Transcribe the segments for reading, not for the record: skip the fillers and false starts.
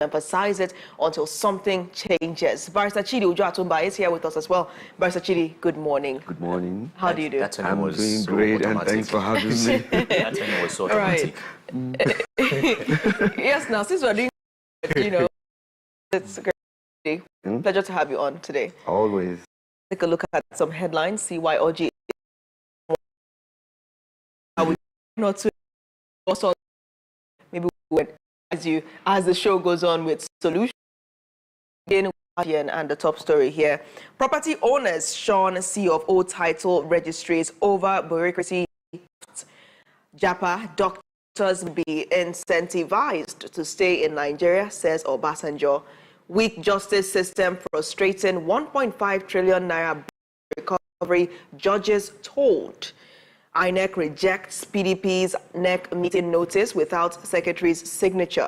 emphasize it until something changes. Barrister Chidi Ujo-Atumba is here with us as well. Barrister Chidi, good morning. Good morning. How do you do? I'm doing great, and thanks for having me. That turning was so automatic. Yes, now since we're doing, it's a great day. Pleasure to have you on today. Always. Take a look at some headlines, see why OG not to also maybe as the show goes on with solutions. And the top story here. Property owners shun sea of old title registries over bureaucracy. Japa doctors be incentivized to stay in Nigeria, says Obasanjo. Weak justice system frustrating 1.5 trillion naira recovery, judges told. INEC rejects PDP's NEC meeting notice without secretary's signature.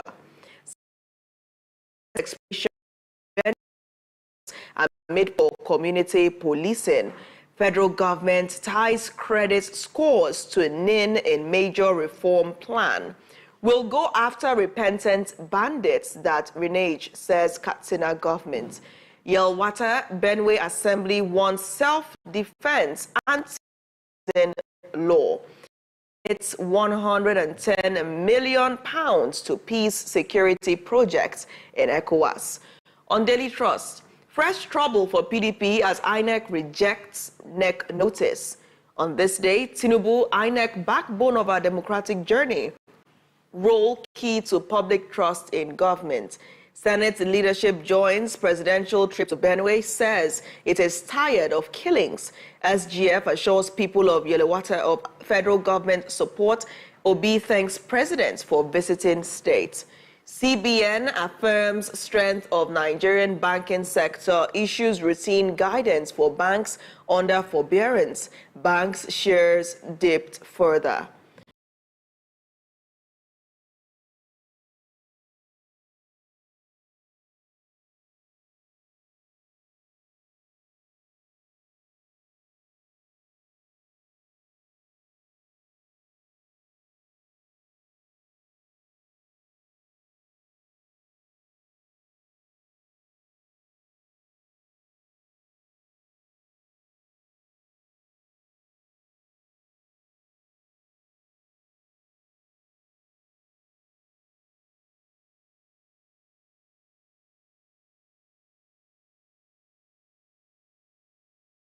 Amid for community policing, federal government ties credit scores to NIN in major reform plan. Will go after repentant bandits, that Renage says Katsina government. Yelwata Benue Assembly wants self-defense and law. It's 110 million pounds to peace security projects in ECOWAS. On Daily Trust, fresh trouble for PDP as INEC rejects NEC notice. On this day, Tinubu, INEC backbone of our democratic journey. Role key to public trust in government. Senate leadership joins presidential trip to Benue, says it is tired of killings. SGF assures people of Yelewata of federal government support. Obi thanks president for visiting state. CBN affirms strength of Nigerian banking sector, issues routine guidance for banks under forbearance. Banks shares dipped further.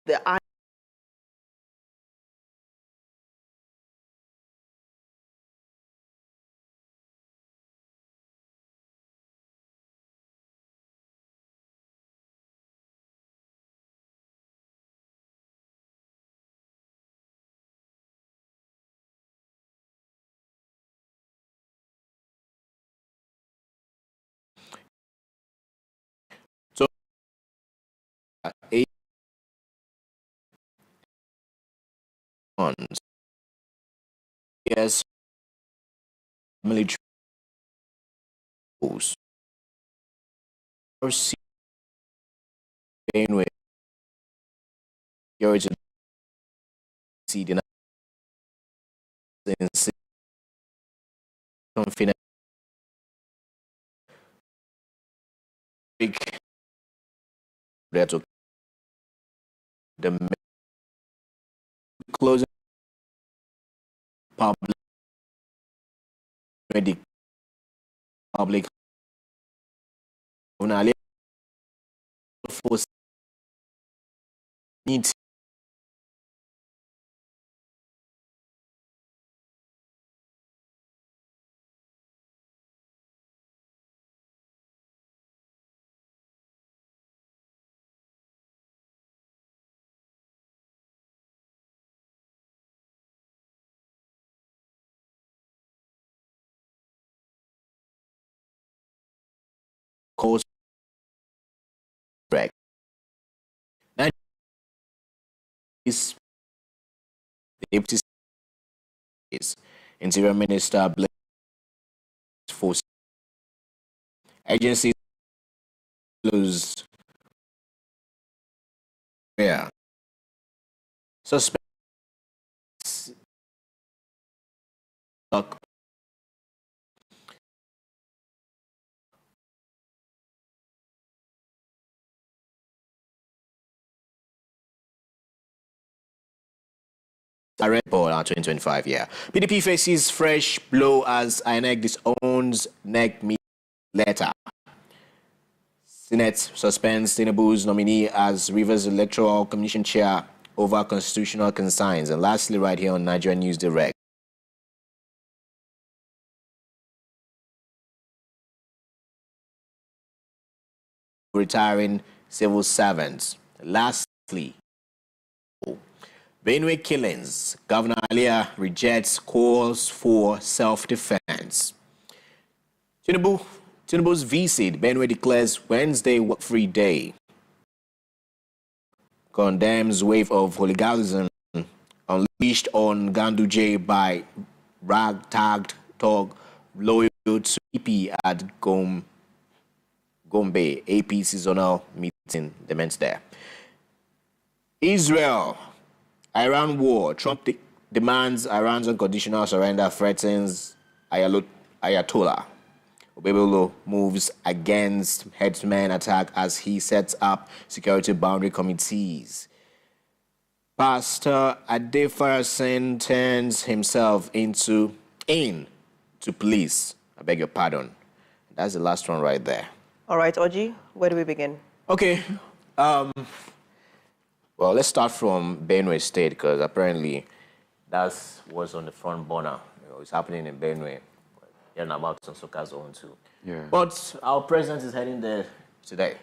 The So, eight months. Yes, military force. RC Benue. Your agency denies confidence. To the closing public medical public force needs cause break. That is the deputy Interior Minister Force agencies closed. Yeah. Suspect Red Ball 2025, yeah. PDP faces fresh blow as INEC disowns NEC meeting letter. Senate suspends Tinubu's nominee as Rivers Electoral Commission Chair over constitutional concerns. And lastly, right here on Nigerian News Direct. Retiring civil servants. Lastly, Benue killings. Governor Alia rejects calls for self-defense. Tinubu's visit. Benue declares Wednesday work-free day. Condemns wave of hooliganism unleashed on Ganduje by ragtag thug loyal to EP at Gombe AP seasonal meeting. The men's there. Israel, Iran war. Trump demands Iran's unconditional surrender, threatens Ayatollah. Obebelo moves against headsman attack as he sets up security boundary committees. Pastor Adefarasin turns himself into police. I beg your pardon. That's the last one right there. All right, Oji, where do we begin? Okay. Well, let's start from Benue State because apparently that's what's on the front burner. It's happening in Benue. And about Sonsoka's own too. Yeah. But our president is heading there today.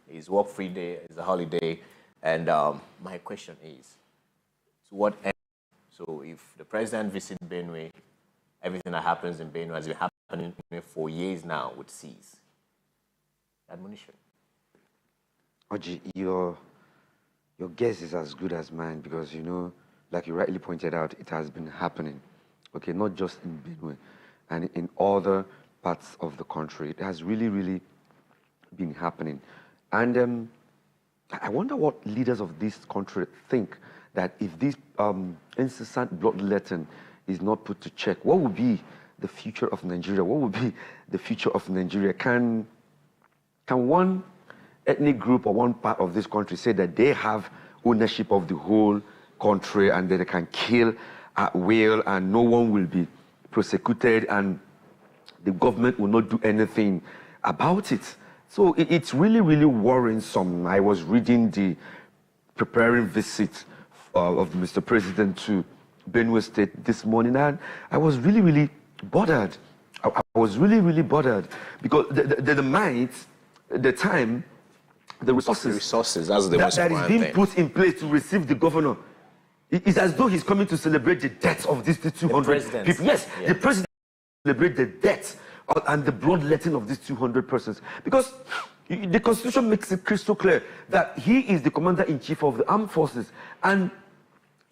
It's work-free day, it's a holiday. And my question is, to what end? So if the president visits Benue, everything that happens in Benue has been happening for years now would cease. Admonition. Oji, your guess is as good as mine because, you know, like you rightly pointed out, it has been happening. Okay, not just in Benue. And in other parts of the country, it has really, really been happening. And I wonder what leaders of this country think that if this incessant bloodletting is not put to check, what will be the future of Nigeria? What will be the future of Nigeria? Can one ethnic group or one part of this country say that they have ownership of the whole country and that they can kill at will and no one will be prosecuted and the government will not do anything about it? So it's really, really worrisome. I was reading the preparing visit of Mr. President to Benue State this morning and I was really, really bothered. I was really, really bothered because the might, the time, the resources that's the most that is being put in place to receive the governor. It's as though he's coming to celebrate the death of these 200 people. Yes, yeah. The president celebrate the death and the bloodletting of these 200 persons. Because the Constitution makes it crystal clear that he is the commander-in-chief of the armed forces. And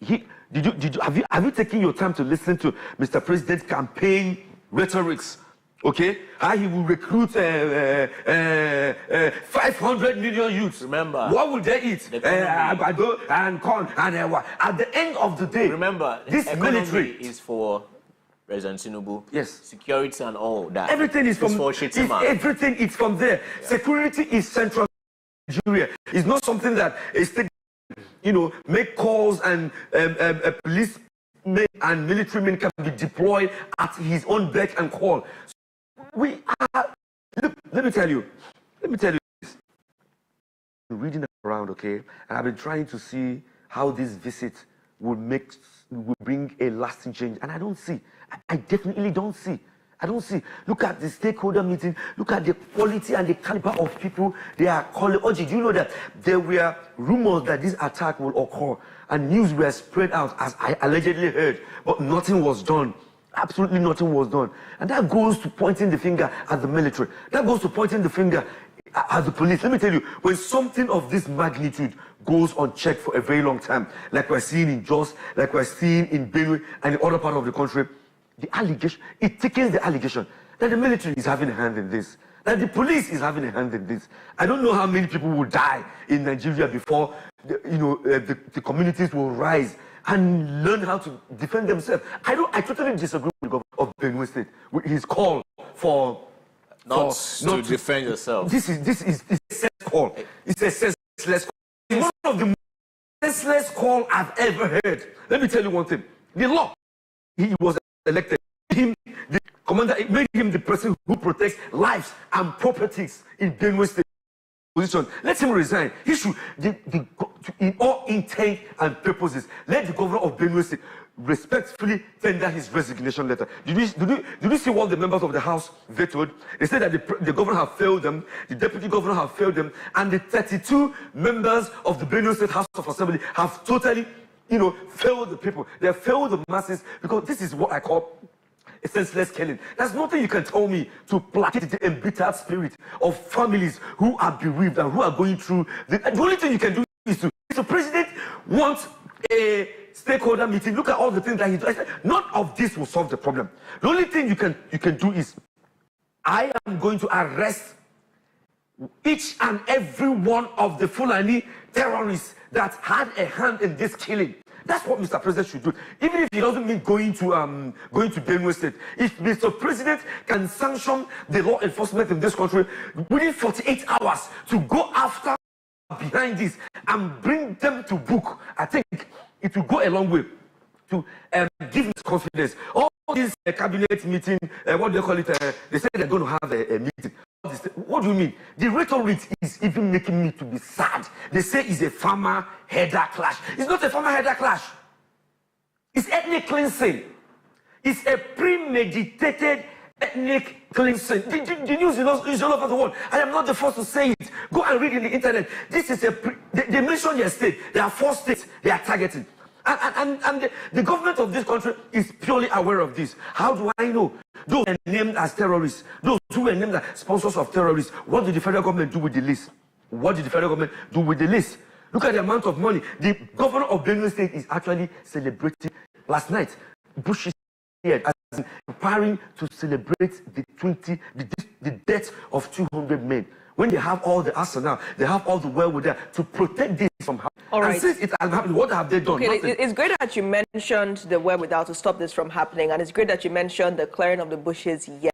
have you taken your time to listen to Mr. President's campaign rhetorics? Okay, how he will recruit 500 million youths. Remember, what will they eat? Àgbàdo and corn and at the end of the day, remember, this military is for President Tinubu. Yes, security and all that. Everything is from everything is from there. Yeah. Security is central to Nigeria. It's not something that a state, you know, make calls and police men and military men can be deployed at his own beck and call. We are, look, let me tell you this. I'm reading around, okay, and I've been trying to see how this visit will bring a lasting change, and I don't see. I definitely don't see. I don't see. Look at the stakeholder meeting. Look at the quality and the caliber of people they are calling. Oji, do you know that there were rumors that this attack will occur, and news were spread out as I allegedly heard, but nothing was done. Absolutely nothing was done. And that goes to pointing the finger at the military. That goes to pointing the finger at the police. Let me tell you, when something of this magnitude goes unchecked for a very long time, like we're seeing in Jos, like we're seeing in Benue and the other part of the country, the allegation, it thickens the allegation that the military is having a hand in this, that the police is having a hand in this. I don't know how many people will die in Nigeria before the communities will rise and learn how to defend themselves. I totally disagree with the governor of Benue State with his call for not to defend yourself. This is a senseless call. It's a senseless call. It's one of the most senseless call I've ever heard. Let me tell you one thing. The law. He was elected. Him, the commander, it made him the person who protects lives and properties in Benue State position. Let him resign. He should, in all intent and purposes, let the governor of Benue State respectfully tender his resignation letter. Did you see what the members of the House vetoed? They said that the governor have failed them, the deputy governor have failed them, and the 32 members of the Benue State House of Assembly have totally, failed the people. They have failed the masses, because this is what I call a senseless killing. There's nothing you can tell me to placate the embittered spirit of families who are bereaved and who are going through. The only thing you can do is to, if the president wants a stakeholder meeting, look at all the things that he does. None of this will solve the problem. The only thing you can do is, I am going to arrest each and every one of the Fulani terrorists that had a hand in this killing. That's what Mr. President should do. Even if he doesn't mean going to Benue State. If Mr. President can sanction the law enforcement in this country within 48 hours to go after behind this and bring them to book, I think it will go a long way to give us confidence. All this cabinet meeting, what do they call it? They say they're going to have a meeting. What do you mean? The rhetoric is even making me to be sad. They say it's a farmer-herder clash. It's not a farmer-herder clash. It's ethnic cleansing. It's a premeditated ethnic cleansing. The news is all over the world. I am not the first to say it. Go and read in the internet. This is they mention your state. There are 4 states they are targeting. And the government of this country is purely aware of this. How do I know? Those who are named as terrorists, those who were named as sponsors of terrorists, what did the federal government do with the list? What did the federal government do with the list? Look at the amount of money. The governor of Benue State is actually celebrating. Last night, Bush is here as preparing to celebrate the death of 200 men. When they have all the arsenal, they have all the wherewithal to protect this from happening. All right. And since it has happened, what have they done? Okay, it's great that you mentioned the wherewithal to stop this from happening, and it's great that you mentioned the clearing of the bushes. Yes.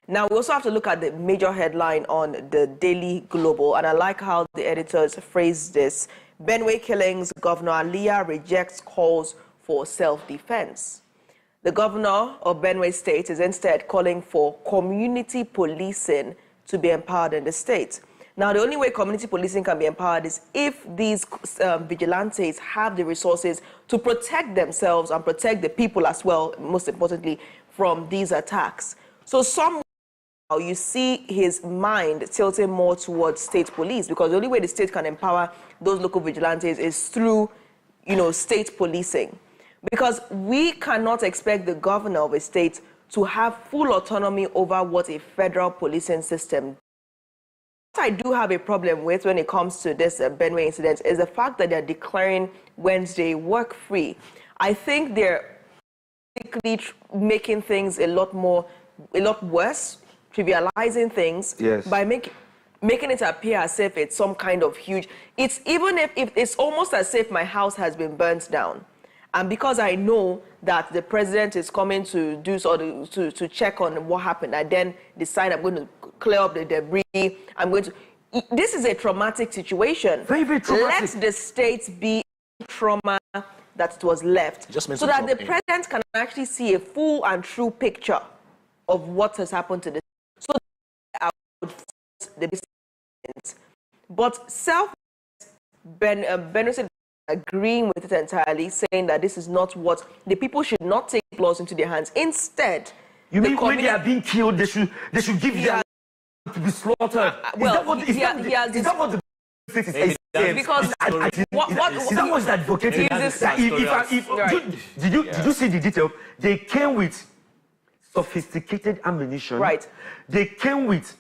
Now, we also have to look at the major headline on the Daily Global, and I like how the editors phrased this. Benue killings, Governor Aliyah rejects calls for self-defense. The governor of Benue State is instead calling for community policing to be empowered in the state. Now, the only way community policing can be empowered is if these vigilantes have the resources to protect themselves and protect the people as well, most importantly, from these attacks. So somehow you see his mind tilting more towards state police, because the only way the state can empower those local vigilantes is through, state policing. Because we cannot expect the governor of a state to have full autonomy over what a federal policing system does. What I do have a problem with when it comes to this Benue incident is the fact that they're declaring Wednesday work-free. I think they're basically making things a lot worse, trivializing things, yes, by making it appear as if it's some kind of huge... It's even if it's almost as if my house has been burnt down. And because I know that the president is coming to do to check on what happened, I then decide I'm going to clear up the debris. I'm going to. This is a traumatic situation. Very, very traumatic. Let the state be trauma that was left, so that the president can actually see a full and true picture of what has happened to this. So I would force the president. But Benue agreeing with it entirely, saying that this is not what the people should not take laws into their hands. Instead, you mean when they are being killed, they should give their to be slaughtered? Is that what the state is saying? Because is that what's advocating? Did you see the detail? They came with sophisticated ammunition. Right. They came with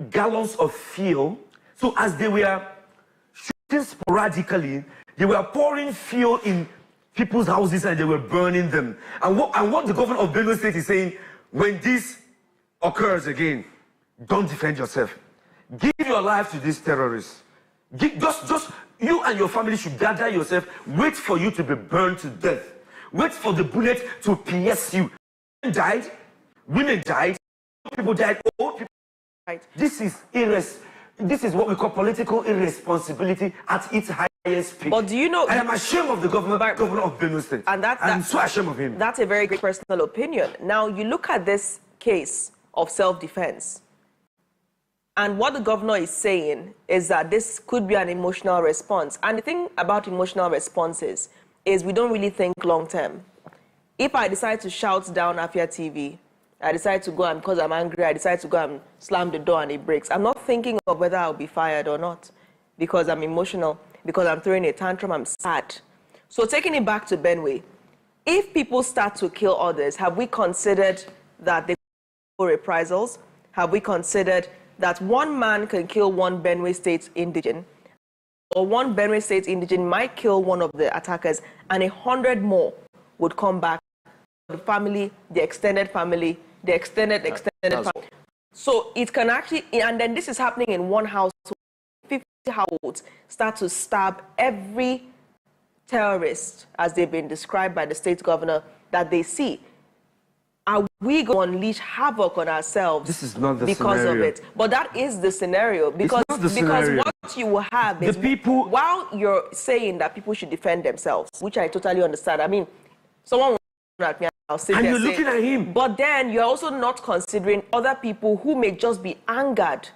gallons of fuel. So as they were shooting sporadically, they were pouring fuel in people's houses and they were burning them. And what the governor of Benue State is saying, when this occurs again, don't defend yourself. Give your life to these terrorists. Just you and your family should gather yourself, wait for you to be burned to death. Wait for the bullet to pierce you. Men died, women died, people died, old people died. This is what we call political irresponsibility at its height. highest peak. But do you know? I am ashamed of the governor of Benue State. And I'm so ashamed of him. That's a very great personal opinion. Now, you look at this case of self-defense, and what the governor is saying is that this could be an emotional response. And the thing about emotional responses is we don't really think long-term. If I decide to shout down Afia TV, I decide to go and, because I'm angry, I decide to go and slam the door and it breaks. I'm not thinking of whether I'll be fired or not because I'm emotional, because I'm throwing a tantrum, I'm sad. So taking it back to Benue, if people start to kill others, have we considered that they could reprisals? Have we considered that one man can kill one Benue State indigene, or one Benue State indigene might kill one of the attackers, and 100 more would come back? The family, the extended family, the extended family. So it can actually, and then this is happening in one house, 50 households start to stab every terrorist, as they've been described by the state governor, that they see. Are we going to unleash havoc on ourselves? This is not the because scenario. of it? But that is the scenario. Because, it's not the scenario. What you will have is, the people, while you're saying that people should defend themselves, which I totally understand. I mean, someone will at me, I'll sit and there you're looking at him. But then you're also not considering other people who may just be angered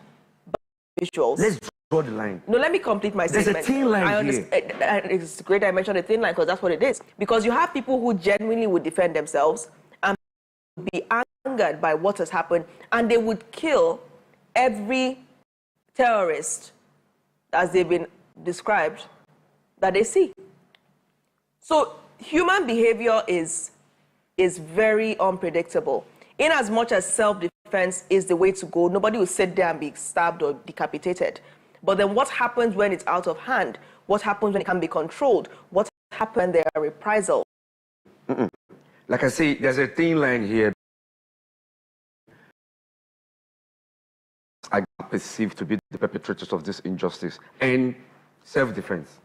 by visuals. Let's draw the line. No, let me complete my statement. There's a thin line here. It's great I mentioned a thin line because that's what it is. Because you have people who genuinely would defend themselves and be angered by what has happened, and they would kill every terrorist, as they've been described, that they see. So human behavior is very unpredictable. In as much as self-defense is the way to go, nobody will sit there and be stabbed or decapitated. But then what happens when it's out of hand? What happens when it can be controlled? What happens when there are reprisals? Like I say, there's a thin line here. I perceive to be the perpetrators of this injustice and self-defense.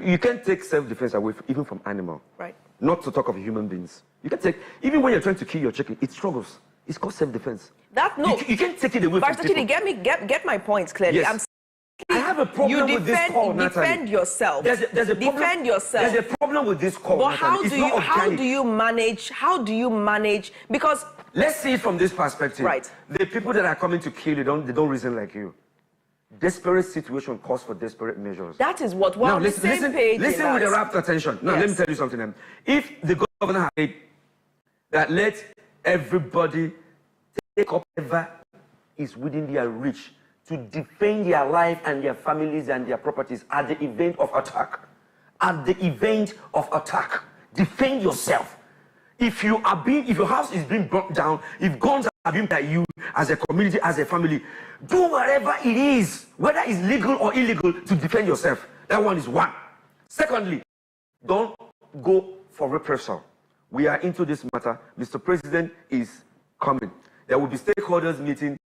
You can't take self-defense away even from animal. Right. Not to talk of human beings. You can take, even when you're trying to kill your chicken, it struggles. It's called self-defense. You can't take it away from people. Get my points clearly. Yes. I have a problem with this call, You defend yourself. There's a problem, defend yourself. There's a problem with this call, but how Natalie. do you manage? Because let's see it from this perspective. Right. The people that are coming to kill you, they don't reason like you. Desperate situation calls for desperate measures. That is what. Now listen with the rapt attention. Now let me tell you something. If the governor had said that let everybody take up whatever is within their reach to defend their life and their families and their properties at the event of attack. At the event of attack, defend yourself. If your house is being brought down, if guns are being at you as a community, as a family, do whatever it is, whether it's legal or illegal, to defend yourself. That one is one. Secondly, don't go for reprisal. We are into this matter. Mr. President is coming. There will be stakeholders meeting,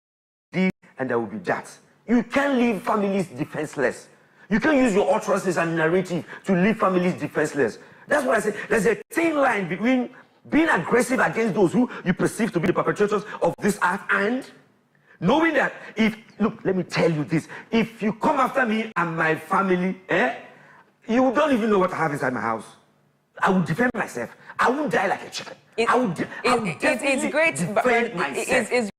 this and there will be that. You can't leave families defenseless. You can't use your utterances and narrative to leave families defenseless. That's what I say. There's a thin line between being aggressive against those who you perceive to be the perpetrators of this act and knowing that look, let me tell you this. If you come after me and my family, you don't even know what I have inside my house. I will defend myself. I won't die like a chicken. It's great. Defend myself. It's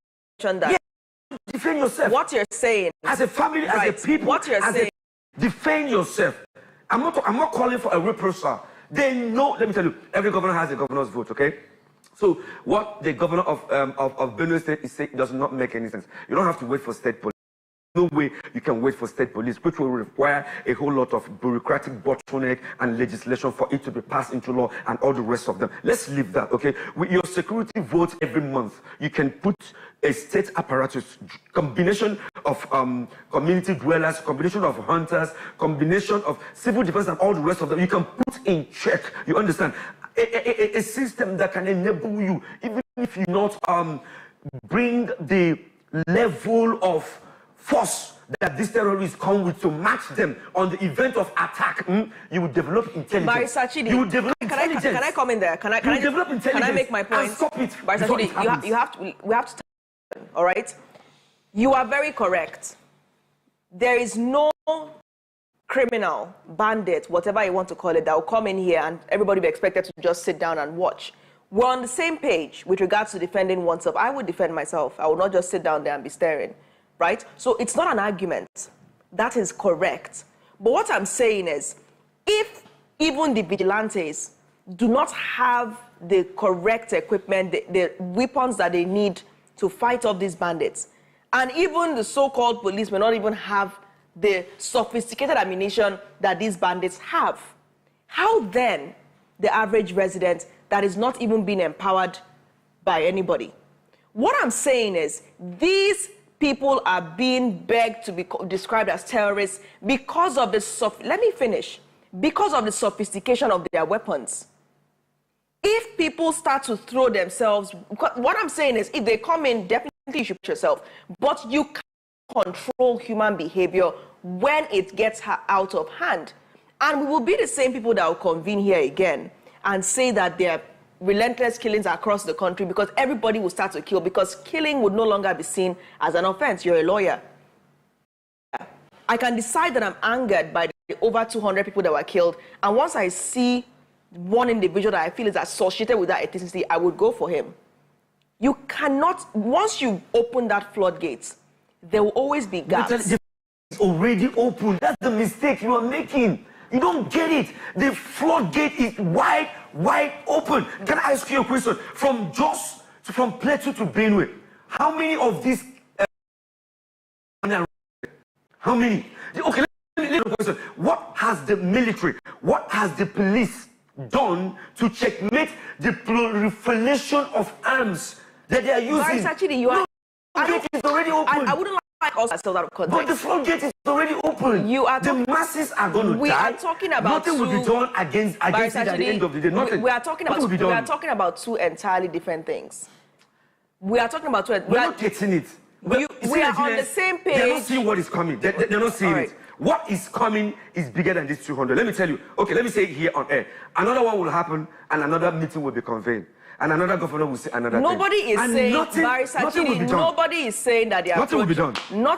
that. Yeah, defend yourself. What you're saying, as a family, as a people, what you're saying, defend yourself. I'm not calling for a reprisal. They know. Let me tell you, every governor has a governor's vote. Okay. So what the governor of Benue State is saying does not make any sense. You don't have to wait for state police. No way you can wait for state police, which will require a whole lot of bureaucratic bottleneck and legislation for it to be passed into law and all the rest of them. Let's leave that, okay? With your security votes every month, you can put a state apparatus, combination of community dwellers, combination of hunters, combination of civil defense and all the rest of them. You can put in check, you understand? A system that can enable you, even if you not bring the level of force that these terrorists come with to match them on the event of attack, you will develop intelligence. Sachidi, you will develop intelligence. Can I come in there? Can I make my point? And stop it. Sachidi, we have to. All right. You are very correct. There is no criminal, bandit, whatever you want to call it, that will come in here and everybody be expected to just sit down and watch. We're on the same page with regards to defending oneself. I would defend myself. I would not just sit down there and be staring, right? So it's not an argument. That is correct. But what I'm saying is, if even the vigilantes do not have the correct equipment, the weapons that they need to fight off these bandits, and even the so-called police may not even have the sophisticated ammunition that these bandits have, how then the average resident that is not even being empowered by anybody? What I'm saying is, these people are being begged to be described as terrorists because of the because of the sophistication of their weapons. If people start to throw themselves, what I'm saying is, if they come in, definitely you should put yourself, but you can't control human behavior when it gets out of hand. And we will be the same people that will convene here again and say that there are relentless killings across the country because everybody will start to kill, because killing would no longer be seen as an offense. You're a lawyer. I can decide that I'm angered by the over 200 people that were killed, and once I see one individual that I feel is associated with that ethnicity, I would go for him. You cannot, once you open that floodgate, there will always be gaps. It's already open. That's the mistake you are making. You don't get it. The floodgate is wide open. Can I ask you a question? From Jos, from Plateau to Benue, how many of these how many? Okay, let me question. What has the military, what has the police done to checkmate the proliferation of arms that they are using? Actually, you are. The floodgate is already open. I wouldn't like us to out of context. But the floodgate is already open. The masses are going to die. We are talking about nothing will be done against it at the end of the day. Nothing. We are talking about two entirely different things. We are talking about two. We're not getting it. We are on the same page. They're not seeing what is coming. They're not seeing it. What is coming is bigger than this 200. Let me tell you. Okay, let me say it here on air. Another one will happen, and another meeting will be convened. And another governor will say another nobody thing. Is saying, nothing will be done. Nobody is saying that they are. Nothing will be done.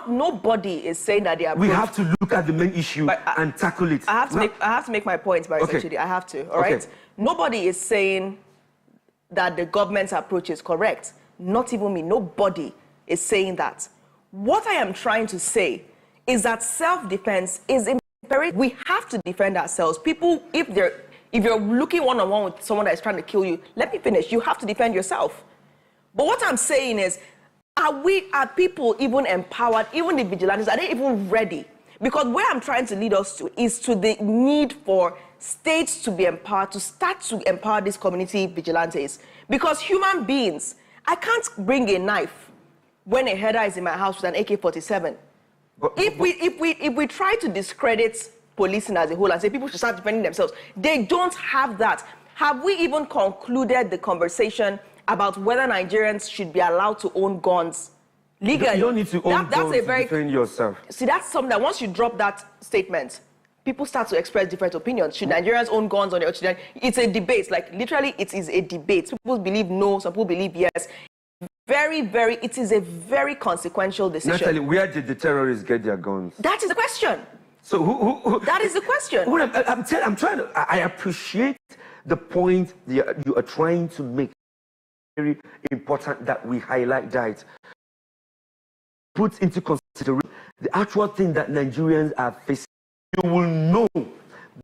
Nobody is saying that they are. We have to look at the main issue and tackle it. I have to make my point, Barrister Chidi. I have to. All right. Nobody is saying that the government's approach is correct. Not even me. Nobody is saying that. What I am trying to say is that self-defense is imperative. We have to defend ourselves. People, if you're looking one-on-one with someone that is trying to kill you, let me finish. You have to defend yourself. But what I'm saying is, are people even empowered? Even the vigilantes, are they even ready? Because where I'm trying to lead us to is to the need for states to be empowered, to start to empower these community vigilantes. Because human beings, I can't bring a knife when a header is in my house with an AK-47. If we try to discredit policing as a whole and say people should start defending themselves, they don't have that. Have we even concluded the conversation about whether Nigerians should be allowed to own guns legally? You don't need to own guns to defend yourself. See, that's something that once you drop that statement, people start to express different opinions. Should Nigerians own guns on their own? It's a debate. Like, literally, it is a debate. Some people believe no, some people believe yes. It is a very consequential decision. Natalie, where did the terrorists get their guns? That is the question. So who that is the question. I'm trying to. I appreciate the point you are trying to make. Very important that we highlight that. Put into consideration the actual thing that Nigerians are facing. You will know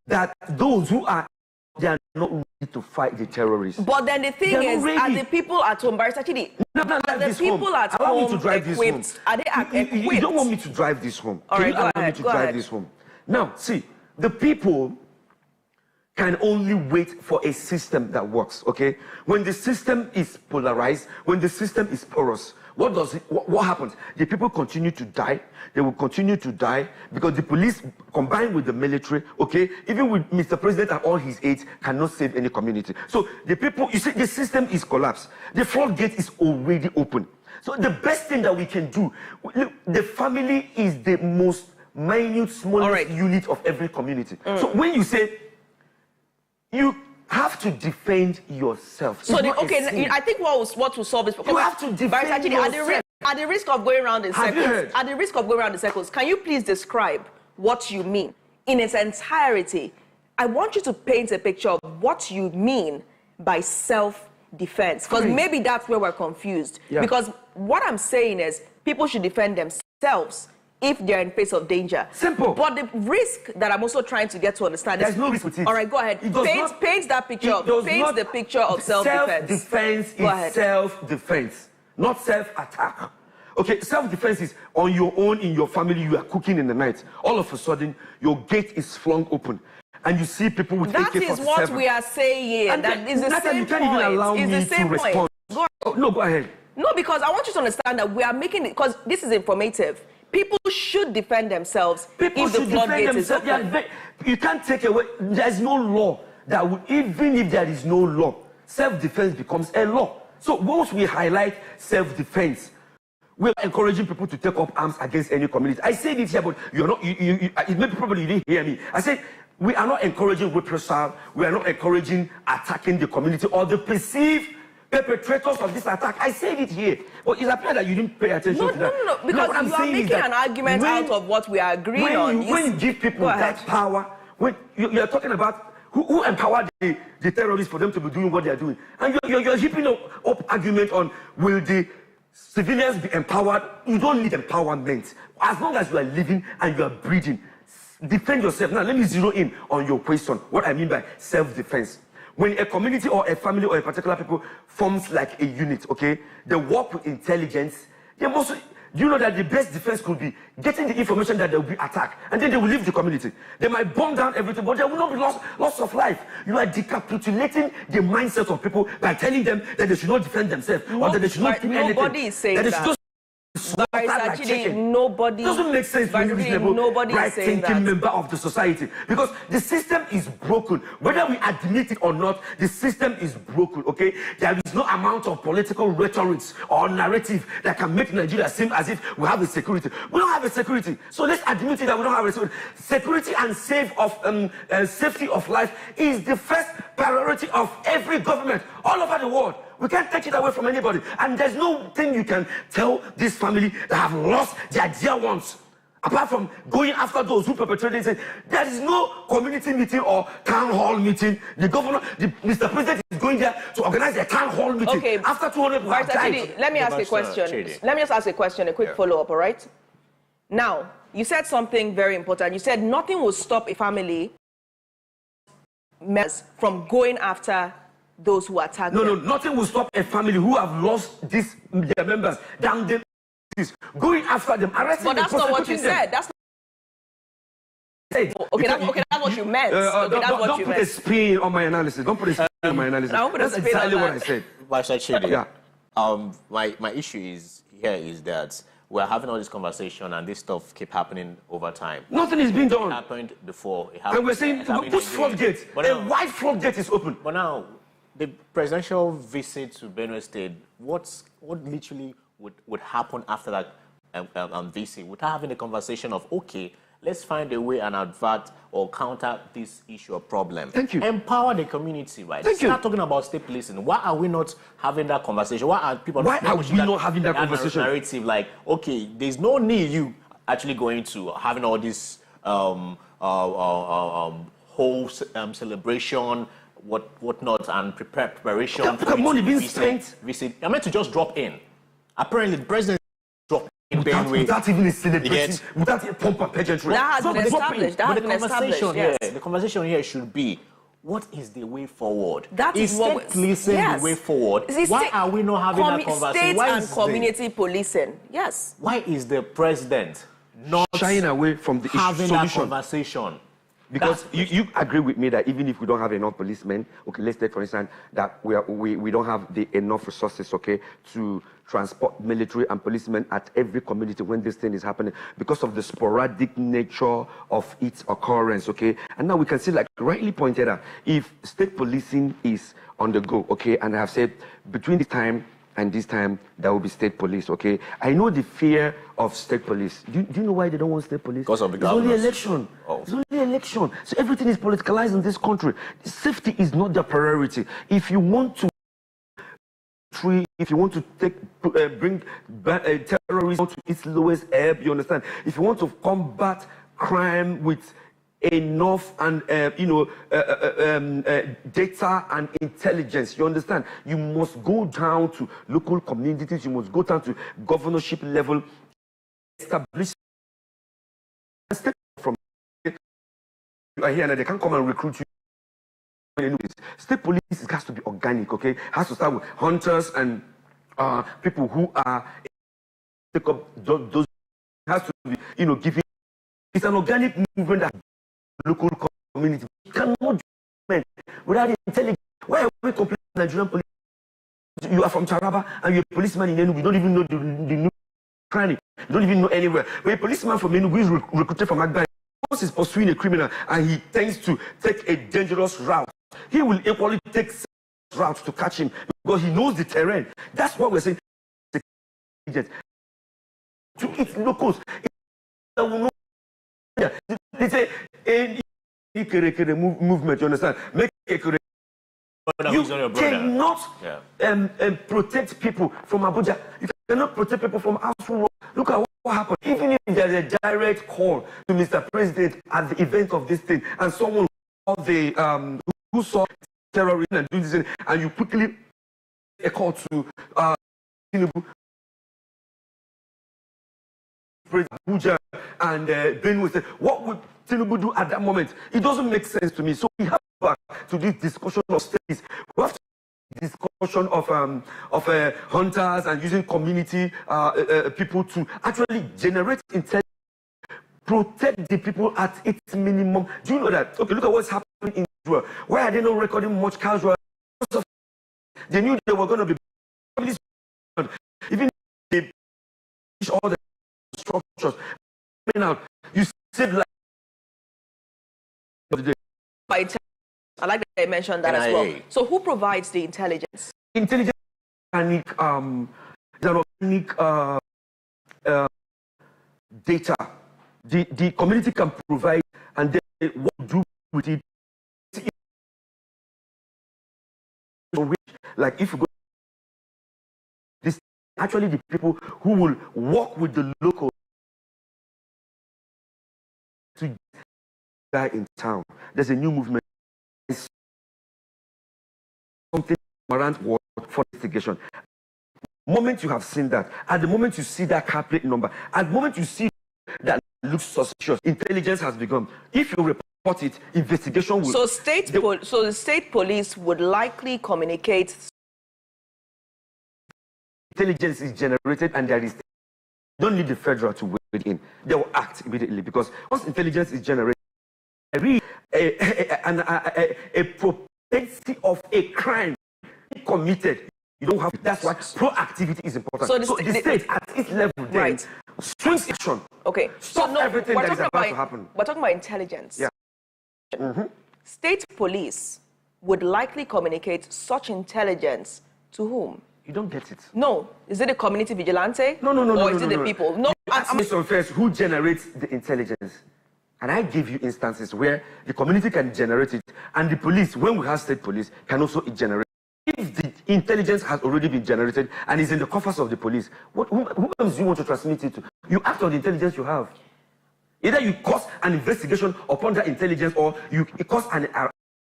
that those who are, they are not ready to fight the terrorists. But then the thing is, are the people at home, Barrister Chidi, are the people at home equipped? Are they equipped? You don't want me to drive this home. All right, go ahead. This home. Now, see, the people can only wait for a system that works, okay? When the system is polarized, when the system is porous, what happens? The people continue to die. They will continue to die because the police, combined with the military, okay, even with Mr. President and all his aides, cannot save any community. So the people, you see, the system is collapsed. The floodgate is already open. So the best thing that we can do, look, the family is the most minute, smallest unit of every community. So when you say, you have to defend yourself. So, I think what will solve this problem. You have to defend yourself. At the risk of going around in circles, can you please describe what you mean? in its entirety, I want you to paint a picture of what you mean by self-defense, because maybe that's where we're confused. Yeah. Because what I'm saying is people should defend themselves if they're in face of danger. Simple. But the risk that I'm also trying to get to understand is... There's no risk with it. All right, go ahead. Paint that picture. Paint the picture of self-defense. Self-defense is self-defense, not self-attack. Okay, self-defense is on your own, in your family, you are cooking in the night. All of a sudden, your gate is flung open. And you see people with AK-47. That is what we are saying. And that is the same point. You can't even allow me to respond. No, go ahead. No, because I want you to understand that we are making it, because this is informative. People should defend themselves if the floodgate is open. Yeah, you can't take away, there's no law that would, even if there is no law, self-defense becomes a law. So once we highlight self-defense, we're encouraging people to take up arms against any community. I said it here, but you're not, maybe probably you didn't hear me. I said, we are not encouraging reprisal, we are not encouraging attacking the community or the perceived perpetrators of this attack. I said it here, but it appears that you didn't pay attention to that. No, because you are making an argument out of what we are agreeing on. When you give people that power, when you're talking about who empowered the terrorists for them to be doing what they are doing, and you're heaping up argument on will the civilians be empowered? You don't need empowerment. As long as you are living and you are breathing, defend yourself. Now, let me zero in on your question, what I mean by self-defense. When a community or a family or a particular people forms like a unit, okay, they work with intelligence, they must, you know that the best defense could be getting the information that they will be attacked, and then they will leave the community. They might burn down everything, but there will not be loss of life. You are decapitulating the mindset of people by telling them that they should not defend themselves, or that they should not do anything. Nobody is saying that. Actually, nobody doesn't make sense to reasonable, right-thinking member of the society, because the system is broken. Whether we admit it or not, the system is broken. Okay, there is no amount of political rhetoric or narrative that can make Nigeria seem as if we have a security. We don't have a security, so let's admit it that we don't have a security. Security and safety of life is the first priority of every government all over the world. We can't take it away from anybody. And there's no thing you can tell this family that have lost their dear ones, apart from going after those who perpetrated it. There is no community meeting or town hall meeting. The governor, Mr. President is going there to organize a town hall meeting. Okay. After 200 people have died. Let me ask a question. Let me just ask a question, a quick follow-up, all right? Now, you said something very important. You said nothing will stop a family from going after those who attack them. No, nothing will stop a family who have lost their members down there, going after them, arresting them. But that's not what you said. That's not... Okay, that's what you meant. Don't put a spin on my analysis. Don't put a spin on my analysis. That's exactly what I said. Yeah. My issue is that we're having all this conversation and this stuff keep happening over time. Nothing is being done. It happened before. It happened, and we're saying, push floodgate. A wide floodgate is open. But now, the presidential visit to Benue State, what literally would happen after that visit? We're having a conversation of, okay, let's find a way and avert or counter this issue or problem. Thank you. Empower the community, right? Thank you. Start talking about state policing. Why are we not having that conversation? Why are people not having that conversation? Narrative like, okay, there's no need you actually going to having all this whole celebration, whatnot, and preparation. Money being spent. I meant to just drop in. Apparently, the president dropped in without even a celebration, without a pomp and pageantry. That has been established. That has been established. Yes. The conversation here should be, what is the way forward? That is state policing the way forward? Why are we not having that conversation? State and community policing. Yes. Why is the president not shying away from the having that conversation? Because you agree with me that even if we don't have enough policemen, okay, let's take for instance that we don't have enough resources, okay, to transport military and policemen at every community when this thing is happening because of the sporadic nature of its occurrence, okay. And now we can see, like rightly pointed out, if state policing is on the go, okay, and I have said between this time and this time there will be state police, okay. I know the fear of state police. Do you know why they don't want state police? Because of the government. It's only election. Oh. It's only election. So everything is politicalized in this country. Safety is not the priority. If you want to bring terrorism to its lowest ebb, you understand? If you want to combat crime with enough and data and intelligence. You understand? You must go down to local communities. You must go down to governorship level, establish from you are here and they can't come and recruit you. State police has to be organic, okay? Has to start with hunters and people who are take up those. Has to be, giving. It's an organic movement that local community. You cannot do it without intelligence. Why are we complaining Nigerian police? You are from Taraba and you're a policeman in Enugu. You don't even know the new crime. You don't even know anywhere. When a policeman from Enugu is recruited from Agba, once he's pursuing a criminal and he tends to take a dangerous route, he will equally take routes to catch him because he knows the terrain. That's what we're saying. To its locals, they say any movement. You understand? Make a you cannot protect people from Abuja. You cannot protect people from Asu. Look at what happened. Even if there's a direct call to Mr. President at the event of this thing, and someone who saw terrorism and doing this thing, and you quickly a call to Tinubu, Abuja, and Benue said, what would Tinubu do at that moment? It doesn't make sense to me. So we have to go back to this discussion of states. We have to discussion of hunters and using community people to actually generate intelligence, protect the people at its minimum. Do you know that? Okay, look at what's happening in Israel. Why are they not recording much casual? They knew they were going to be even they all the structures out. You said like I like that you mentioned that as well. So who provides the intelligence? Intelligence organic data. The community can provide, and then what to do with it. Like if you go, this actually the people who will work with the local to die in town. There's a new movement. It's something around for investigation. The moment you have seen that, at the moment you see that car plate number, at the moment you see that looks suspicious, intelligence has begun. If you report it, investigation will. So the state police would likely communicate. Intelligence is generated, and there is. You don't need the federal to wait in. They will act immediately because once intelligence is generated, a propensity of a crime committed. You don't have. That's why proactivity is important. So the state at its level, right, swings action. Okay. Stop everything that is about to happen. We're talking about intelligence. Yeah. Mm-hmm. State police would likely communicate such intelligence to whom? You don't get it. No. Is it a community vigilante? No. Or is it the people? No. Ask me some first. Who generates the intelligence? And I give you instances where the community can generate it, and the police, when we have state police, can also generate. If the intelligence has already been generated and is in the coffers of the police, who else do you want to transmit it to? You act on the intelligence you have. Either you cause an investigation upon that intelligence, or you cause an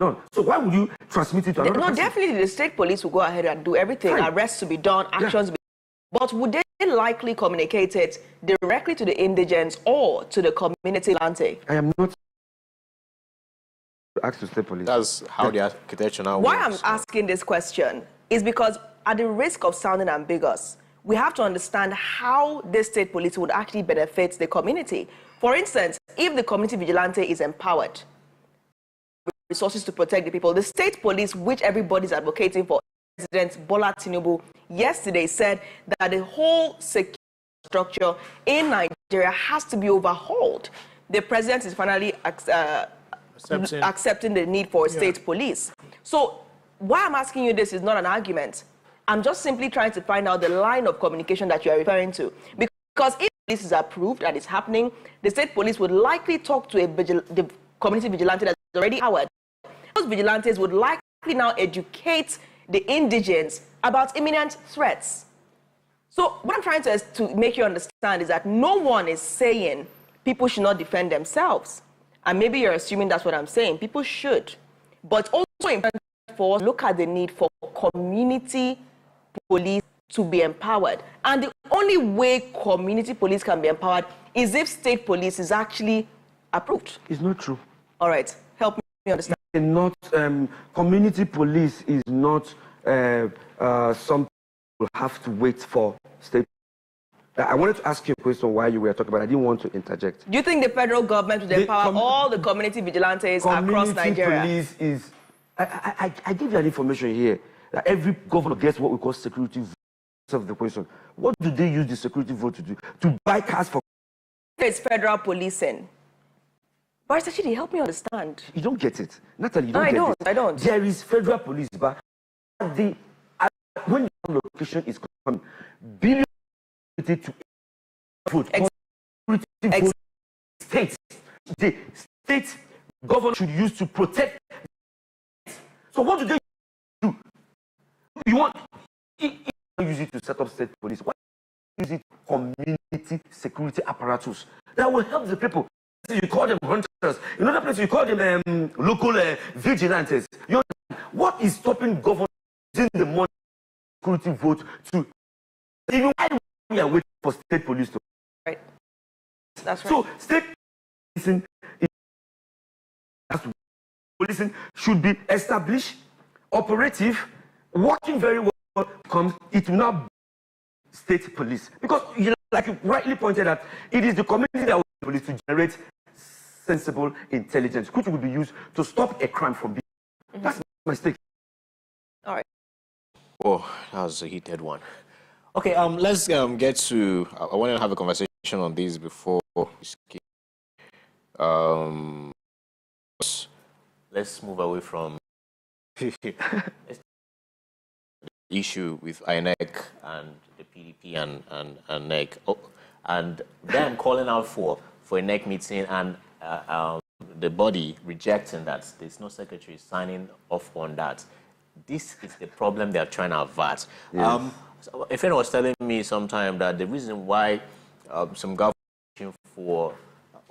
no. So why would you transmit it to another person? Definitely the state police will go ahead and do everything. Fine. Arrests to be done, actions to be done. But would they likely communicate it directly to the indigents or to the community vigilante? I am not asked to state police. That's how the architecture now Why works. I'm asking this question is because at the risk of sounding ambiguous, we have to understand how the state police would actually benefit the community. For instance, if the community vigilante is empowered with resources to protect the people, the state police, which everybody's advocating for, President Bola Tinubu yesterday said that the whole security structure in Nigeria has to be overhauled. The president is finally accepting the need for a state police. So why I'm asking you this is not an argument. I'm just simply trying to find out the line of communication that you are referring to. Because if this is approved and it's happening, the state police would likely talk to the community vigilante that's already empowered. Those vigilantes would likely now educate the indigents about imminent threats. So what I'm trying to make you understand is that no one is saying people should not defend themselves. and maybe you're assuming that's what I'm saying, people should. But also important for us to look at the need for community police to be empowered. And the only way community police can be empowered is if state police is actually approved. It's not true. All right, help me understand. Not community police is not something you have to wait for state. I wanted to ask you a question while you were talking, but I didn't want to interject. Do you think the federal government would empower all the community vigilantes across Nigeria? Community police is... I give you an information here that every governor gets what we call security vote. Of the question, what do they use the security vote to do? To buy cars for... It's federal policing. Barrister Chidi, help me understand. You don't get it. Natalie, you don't get it. I don't. There is federal police, but when the location is coming, billions to vote. States. The state government should use to protect. So what do they do? You want... use it to set up state police. Why use it community security apparatus that will help the people? You call them hunters. In other places, you call them local vigilantes. You know, what is stopping government using the money security vote to? Even why we are waiting for state police to? Right. That's right. So state policing should be established, operative, working very well. Comes, it will not be state police, because like you rightly pointed out, it is the community that will police to generate sensible intelligence, which will be used to stop a crime from being. That's my mistake. All right. Oh, that was a heated one. Okay, let's get to. I want to have a conversation on this before we skip. Let's move away from issue with INEC and the PDP and NEC, and them calling out for a NEC meeting and the body rejecting that. There's no secretary signing off on that. This is the problem they're trying to avert. Yes. A friend was telling me sometime that the reason why some government for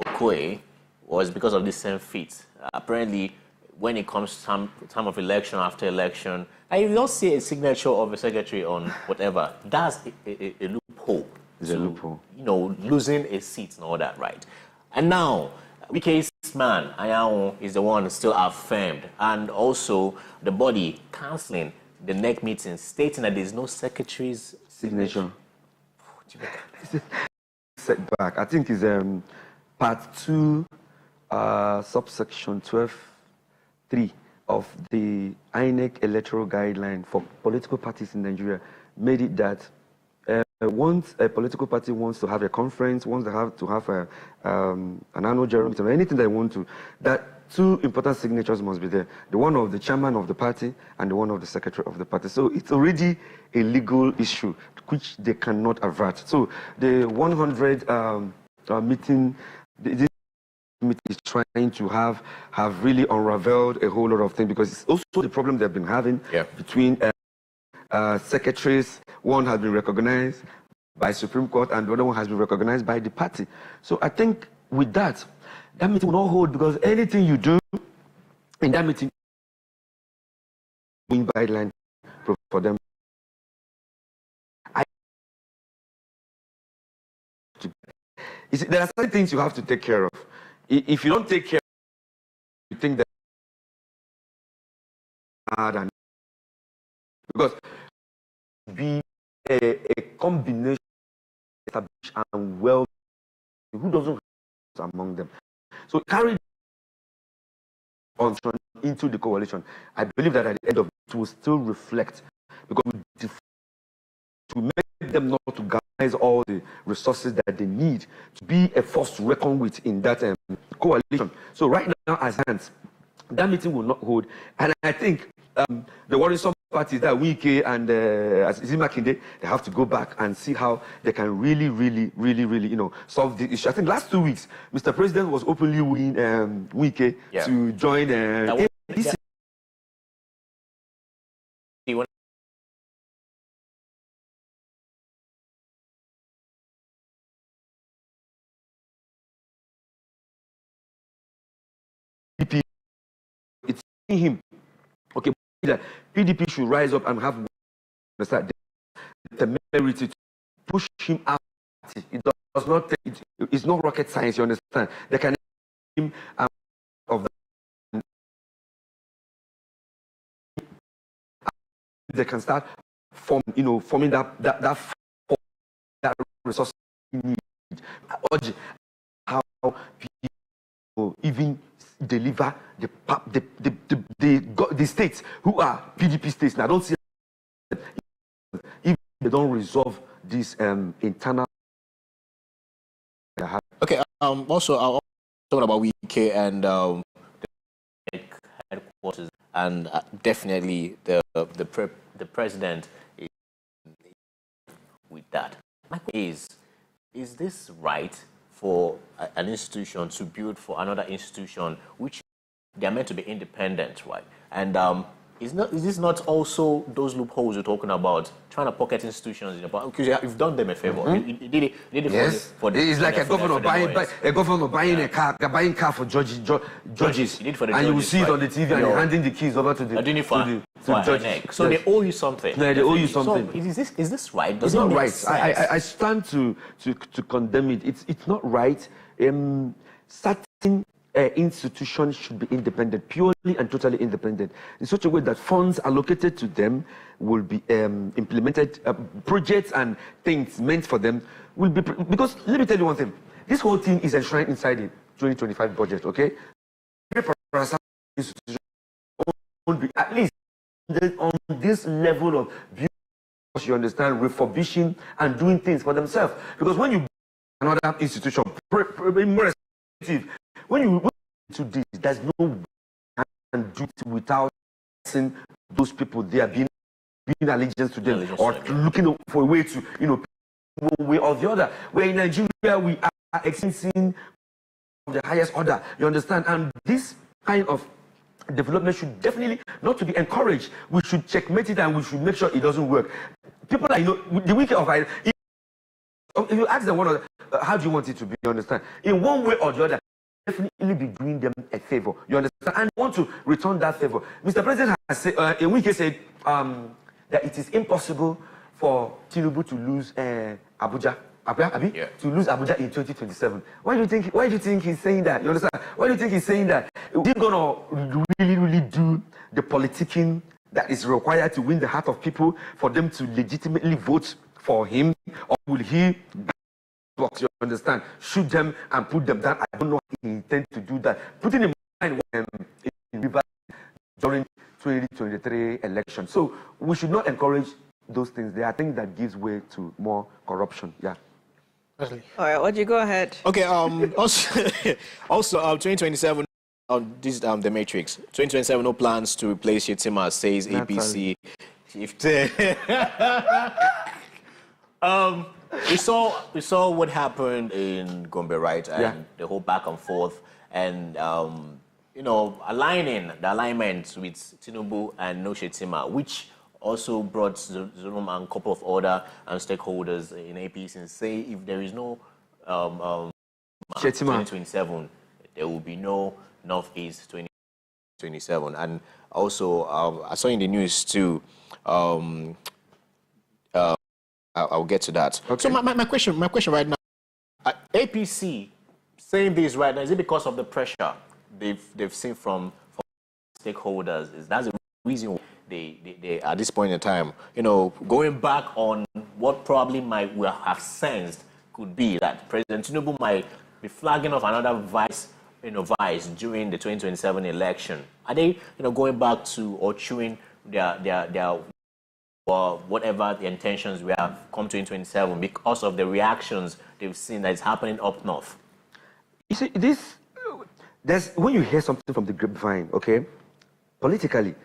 Okoye was because of this same feat. Apparently, when it comes to time of election after election, and you don't see a signature of a secretary on whatever. That's a loophole. It's a loophole. You know, losing a seat and all that, right? And now, Wike's man, Ayaon, is the one still affirmed, and also the body cancelling the NEC meeting, stating that there's no secretary's signature. Setback. I think it's part 2, subsection 12(3) of the INEC electoral guideline for political parties in Nigeria made it that once a political party wants to have a conference, wants to have an annual general meeting, or anything they want to, that 2 important signatures must be there. The one of the chairman of the party and the one of the secretary of the party. So it's already a legal issue which they cannot avert. So the 100 meeting, this is trying to have really unraveled a whole lot of things, because it's also the problem they've been having between secretaries. One has been recognized by Supreme Court and the other one has been recognized by the party. So I think with that meeting will not hold, because anything you do in that meeting, guideline for them. There are certain things you have to take care of. If you don't take care, you think that hard, and because be a combination established and well, who doesn't among them. So carry on into the coalition. I believe that at the end of it will still reflect, because to make them not to garner all the resources that they need to be a force to reckon with in that coalition. So right now, as hands, that meeting will not hold. And I think the worrisome part is that Wike and Makinde, they have to go back and see how they can really, solve the issue. I think last 2 weeks, Mr. President was openly wooing Wike to join him. Okay, that PDP should rise up and have the temerity to push him out. It does not take, it's not rocket science, you understand? They can him of the, they can start forming that resource need. How people even deliver the states who are PDP states. Now, I don't see if they don't resolve this internal. Okay. Also, I'll talk about WK and the headquarters, and definitely the president is with that. My question is this right for an institution to build for another institution, which they are meant to be independent, right? And is this not also those loopholes you're talking about, trying to pocket institutions? Because you've done them a favor. You did it yes. for the it's like a governor buying a car for judges. You did for the and judges, you will see it on the TV and you're handing the keys over to the judges. So they owe you something. Yeah, they owe you something. So is this right? It's not right. I stand to condemn it. It's not right. Certain institutions should be independent, purely and totally independent, in such a way that funds allocated to them will be implemented, projects and things meant for them will be, because let me tell you one thing, this whole thing is enshrined inside the 2025 budget, okay? Won't be at least on this level of beauty, you understand, refurbishing and doing things for themselves. Because when you another institution, more expensive, when you do this, there's no way you can do it without seeing those people there being allegiance to them or looking for a way to, one way or the other. Where in Nigeria we are experiencing the highest order, you understand? And this kind of development should definitely not to be encouraged. We should checkmate it and we should make sure it doesn't work. People are, the wicked of if you ask them how do you want it to be, you understand? In one way or the other, definitely be doing them a favor, you understand, and want to return that favor. Mr. President has said, Wike said that it is impossible for Tinubu to lose Abuja, to lose Abuja in 2027. Why do you think he's saying that? You understand? Why do you think he's saying that? Is he gonna really do the politicking that is required to win the heart of people for them to legitimately vote for him, or will he? You understand? Shoot them and put them down. I don't know how he intends to do that. Putting in mind in Rivers during 2023 election. So we should not encourage those things. There are things that gives way to more corruption. Yeah. All right, Oji, go ahead. Okay. Also, 2027. This is the Matrix. 2027. No plans to replace Shetima, says APC. We saw what happened in Gombe, right? And the whole back and forth, and aligning the alignment with Tinubu and No Shetima, which also brought Zulum and a couple of other stakeholders in APC and say if there is no 2027, there will be no Northeast 2027. And also, I saw in the news too. I'll get to that. Okay. So my question right now, APC saying this right now, is it because of the pressure they've seen from stakeholders? Is that the reason they at this point in time, going back on what probably we have sensed could be that President Tinubu might be flagging off another vice during the 2027 election? Are they going back to or chewing their or whatever the intentions we have come to in 2027 because of the reactions they've seen that is happening up north? You see, when you hear something from the grapevine, okay, politically,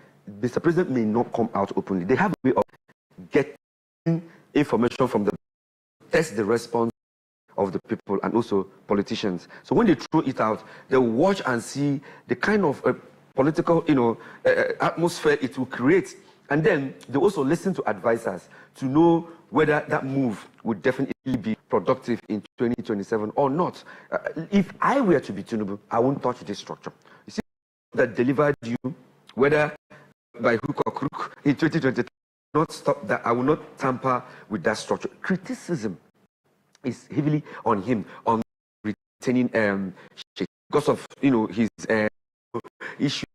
Mr. President may not come out openly. They have a way of getting information from the test the response of the people and also politicians. So when they throw it out, they watch and see the kind of political, atmosphere it will create. And then they also listen to advisors to know whether that move would definitely be productive in 2027 or not. If I were to be Tinubu, I won't touch this structure. You see, that delivered you whether by hook or crook in 2023. Not stop that. I will not tamper with that structure. Criticism is heavily on him on retaining Sheikh because of his issue,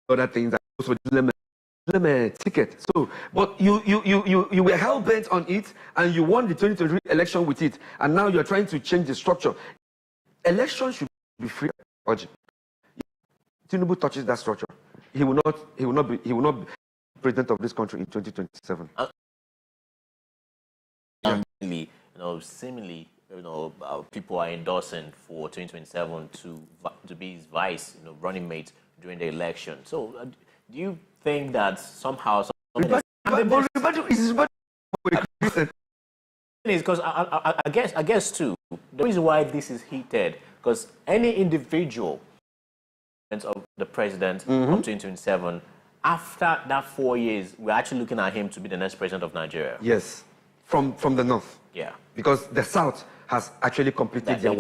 other things, also ticket. So, but you were hell bent on it, and you won the 2023 election with it, and now you're trying to change the structure. Election should be free. Tinubu touches that structure, he will not be president of this country in 2027. Seemingly, people are endorsing for 2027 to be his vice, running mate during the election. So, do you think that somehow? Because I guess too, the reason why this is heated, because any individual of the president of 2027, after that 4 years, we're actually looking at him to be the next president of Nigeria. Yes, from the north. Yeah. Because the south has actually completed their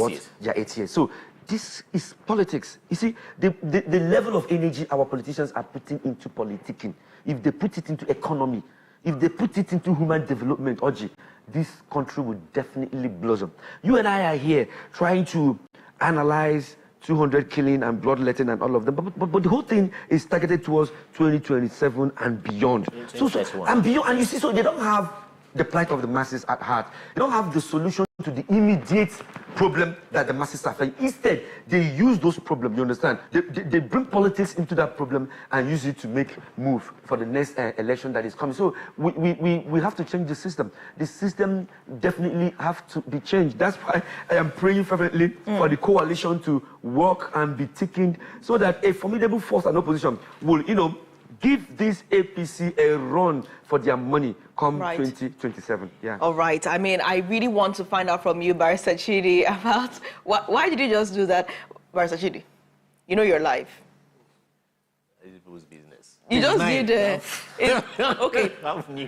8 years. So this is politics. You see, the level of energy our politicians are putting into politicking, if they put it into economy, if they put it into human development, this country would definitely blossom. You and I are here trying to analyze 200 killing and bloodletting and all of them, but the whole thing is targeted towards 2027 and beyond. And beyond, and you see, so they don't have the plight of the masses at heart. They don't have the solution to the immediate problem that the masses are facing. Instead, they use those problems, you understand? They bring politics into that problem and use it to make move for the next election that is coming. So we have to change the system. The system definitely have to be changed. That's why I am praying fervently for the coalition to work and be thickened so that a formidable force and opposition will, give this APC a run for their money come 2027. Yeah. All right. I mean, I really want to find out from you, Barrister Chidi, about why did you just do that, Barrister Chidi? You know your life. It's people's business. You just did. Okay.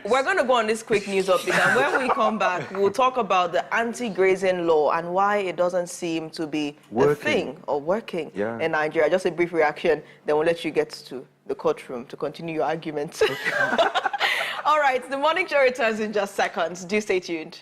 We're going to go on this quick news update, and when we come back, we'll talk about the anti-grazing law and why it doesn't seem to be a thing or working in Nigeria. Just a brief reaction, then we'll let you get to the courtroom to continue your argument. All right, the morning show returns in just seconds. Do stay tuned.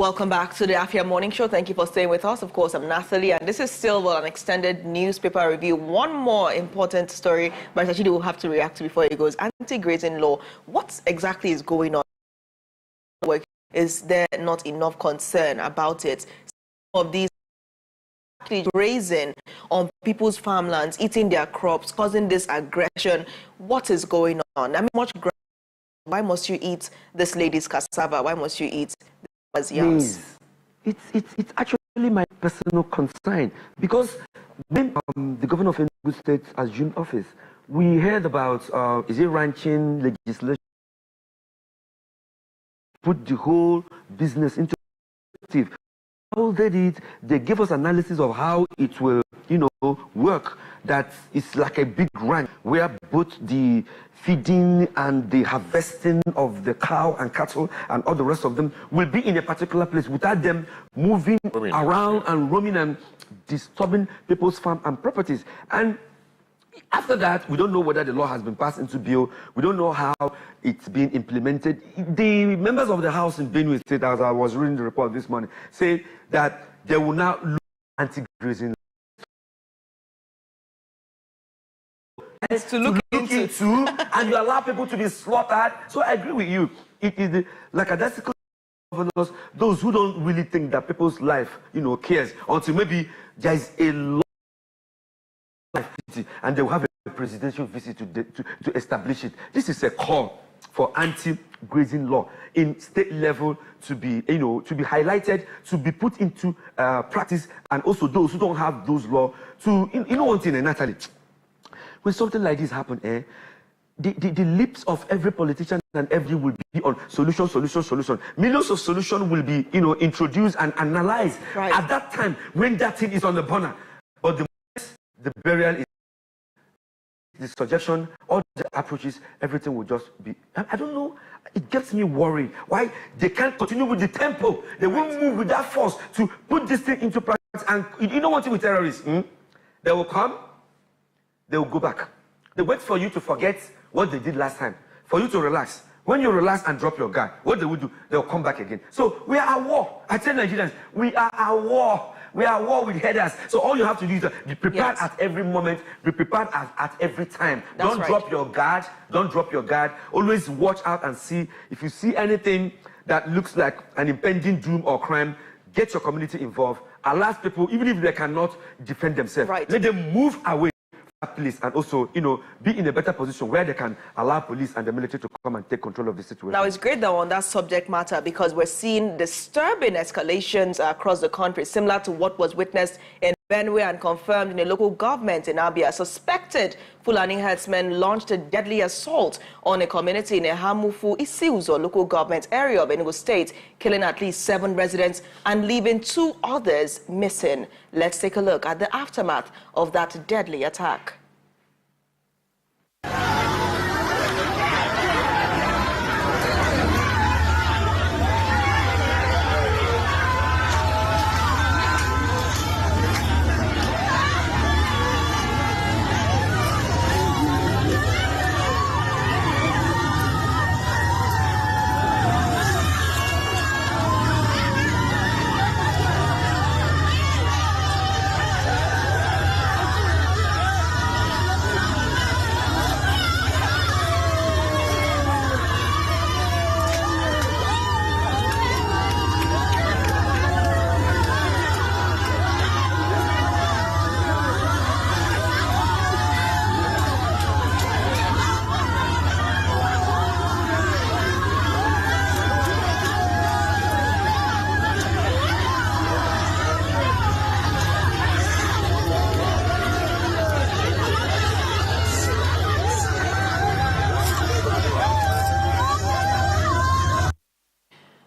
Welcome back to the Afia Morning Show. Thank you for staying with us. Of course, I'm Nathalie, and this is still an extended newspaper review. One more important story, but actually we'll have to react to before it goes. Anti-grazing law. What exactly is going on? Is there not enough concern about it? Some of these grazing on people's farmlands, eating their crops, causing this aggression. What is going on? I mean, why must you eat this lady's cassava? Why must you eat this yams? It's actually my personal concern, because when the governor of Enugu State assumed office, we heard about is it ranching legislation, put the whole business into perspective. How they did, they gave us analysis of how it will, work. That it's like a big ranch where both the feeding and the harvesting of the cow and cattle and all the rest of them will be in a particular place without them moving around and roaming and disturbing people's farm and properties. And after that, we don't know whether the law has been passed into bill. We don't know how it's been implemented. The members of the House in Benue State, as I was reading the report this morning, say that they will now look at anti-grazing to look into and you allow people to be slaughtered. So I agree with you. It is the lackadaisical governors, those who don't really think that people's life, cares, until maybe there is a law and they will have a presidential visit to establish it. This is a call for anti-grazing law in state level to be, to be highlighted, to be put into practice, and also those who don't have those laws to, one thing, Natalie, when something like this happens, the lips of every politician and every will be on solution. Millions of solutions will be, introduced and analyzed at that time when that thing is on the burner. But the burial is the suggestion, all the approaches, everything will just be. I don't know. It gets me worried. Why they can't continue with the tempo? They won't move with that force to put this thing into practice. And you know one thing with terrorists, they will come. They will go back. They wait for you to forget what they did last time, for you to relax. When you relax and drop your guard, what they will do, they will come back again. So we are at war. I tell Nigerians, we are at war. We are at war with headers. So all you have to do is be prepared at every moment, be prepared at every time. Don't drop your guard. Don't drop your guard. Always watch out and see. If you see anything that looks like an impending doom or crime, get your community involved. Allow people, even if they cannot defend themselves, let them move away. Police and also, be in a better position where they can allow police and the military to come and take control of the situation. Now, it's great though on that subject matter, because we're seeing disturbing escalations across the country, similar to what was witnessed in Benue and confirmed in a local government in Abia. Suspected Fulani herdsmen launched a deadly assault on a community in a Hamufu Isiuzo local government area of Enugu State, killing at least 7 residents and leaving 2 others missing. Let's take a look at the aftermath of that deadly attack.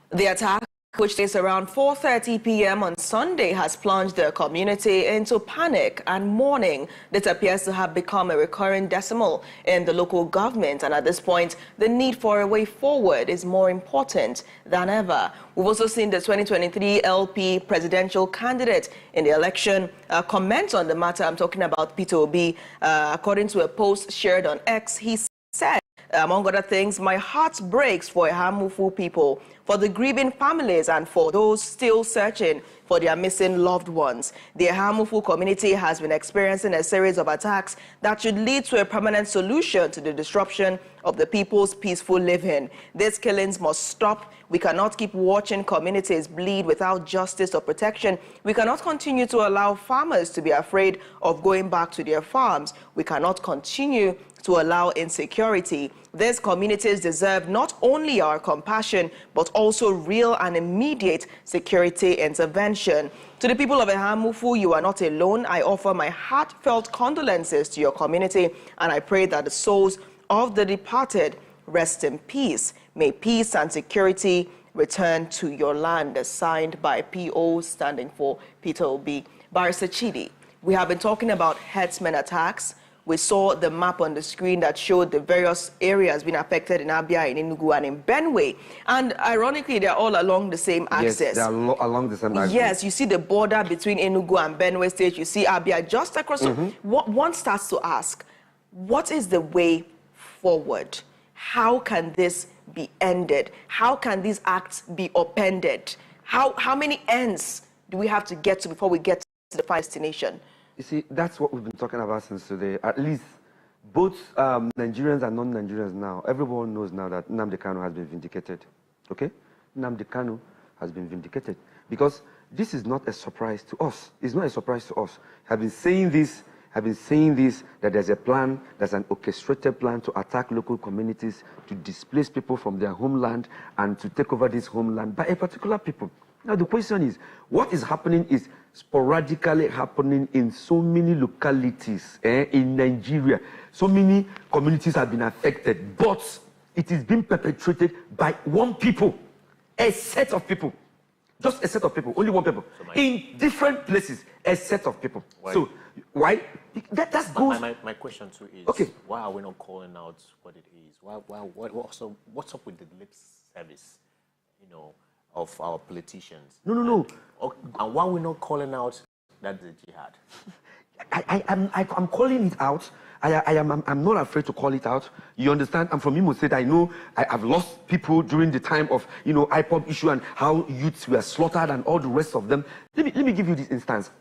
The attack, which takes around 4:30 p.m. on Sunday, has plunged the community into panic and mourning. This appears to have become a recurring decimal in the local government, and at this point, the need for a way forward is more important than ever. We've also seen the 2023 LP presidential candidate in the election comment on the matter. I'm talking about Peter Obi. According to a post shared on X, he said Among other things, my heart breaks for Ehamufu people, for the grieving families, and for those still searching for their missing loved ones. The Ehamufu community has been experiencing a series of attacks that should lead to a permanent solution to the disruption of the people's peaceful living. These killings must stop. We cannot keep watching communities bleed without justice or protection. We cannot continue to allow farmers to be afraid of going back to their farms. We cannot continue to allow insecurity. These communities deserve not only our compassion, but also real and immediate security intervention. To the people of Ehamufu, you are not alone. I offer my heartfelt condolences to your community, and I pray that the souls of the departed rest in peace. May peace and security return to your land. Signed by PO, standing for Peter Obi. Barrister Chidi, we have been talking about herdsmen attacks. We saw the map on the screen that showed the various areas being affected in Abia, in Enugu, and in Benue. And ironically, they're all along the same axis. Yes, they're along the same axis. Yes, you see the border between Enugu and Benue State. You see Abia just across. One starts to ask, what is the way forward? How can this be ended? How can these acts be upended? How many ends do we have to get to before we get to the final destination? You see, that's what we've been talking about since today. At least both Nigerians and non-Nigerians now, everyone knows now that Nnamdi Kanu has been vindicated. Okay? Nnamdi Kanu has been vindicated. Because this is not a surprise to us. It's not a surprise to us. I've been saying this, that there's a plan, there's an orchestrated plan to attack local communities, to displace people from their homeland, and to take over this homeland by a particular people. Now, the question is, what is happening is sporadically happening in so many localities in Nigeria. So many communities have been affected, but it is being perpetrated by one people, a set of people. Just a set of people, only one people. So in different places, a set of people. Why? So, why? That goes... My question too is, okay, why are we not calling out what it is? What's up with the lip service, you know, of our politicians? No. And why are we not calling out that the jihad? I'm calling it out. I'm not afraid to call it out. You understand? I'm from Imo State. I know I've lost people during the time of, you know, IPOB issue and how youths were slaughtered and all the rest of them. Let me give you this instance.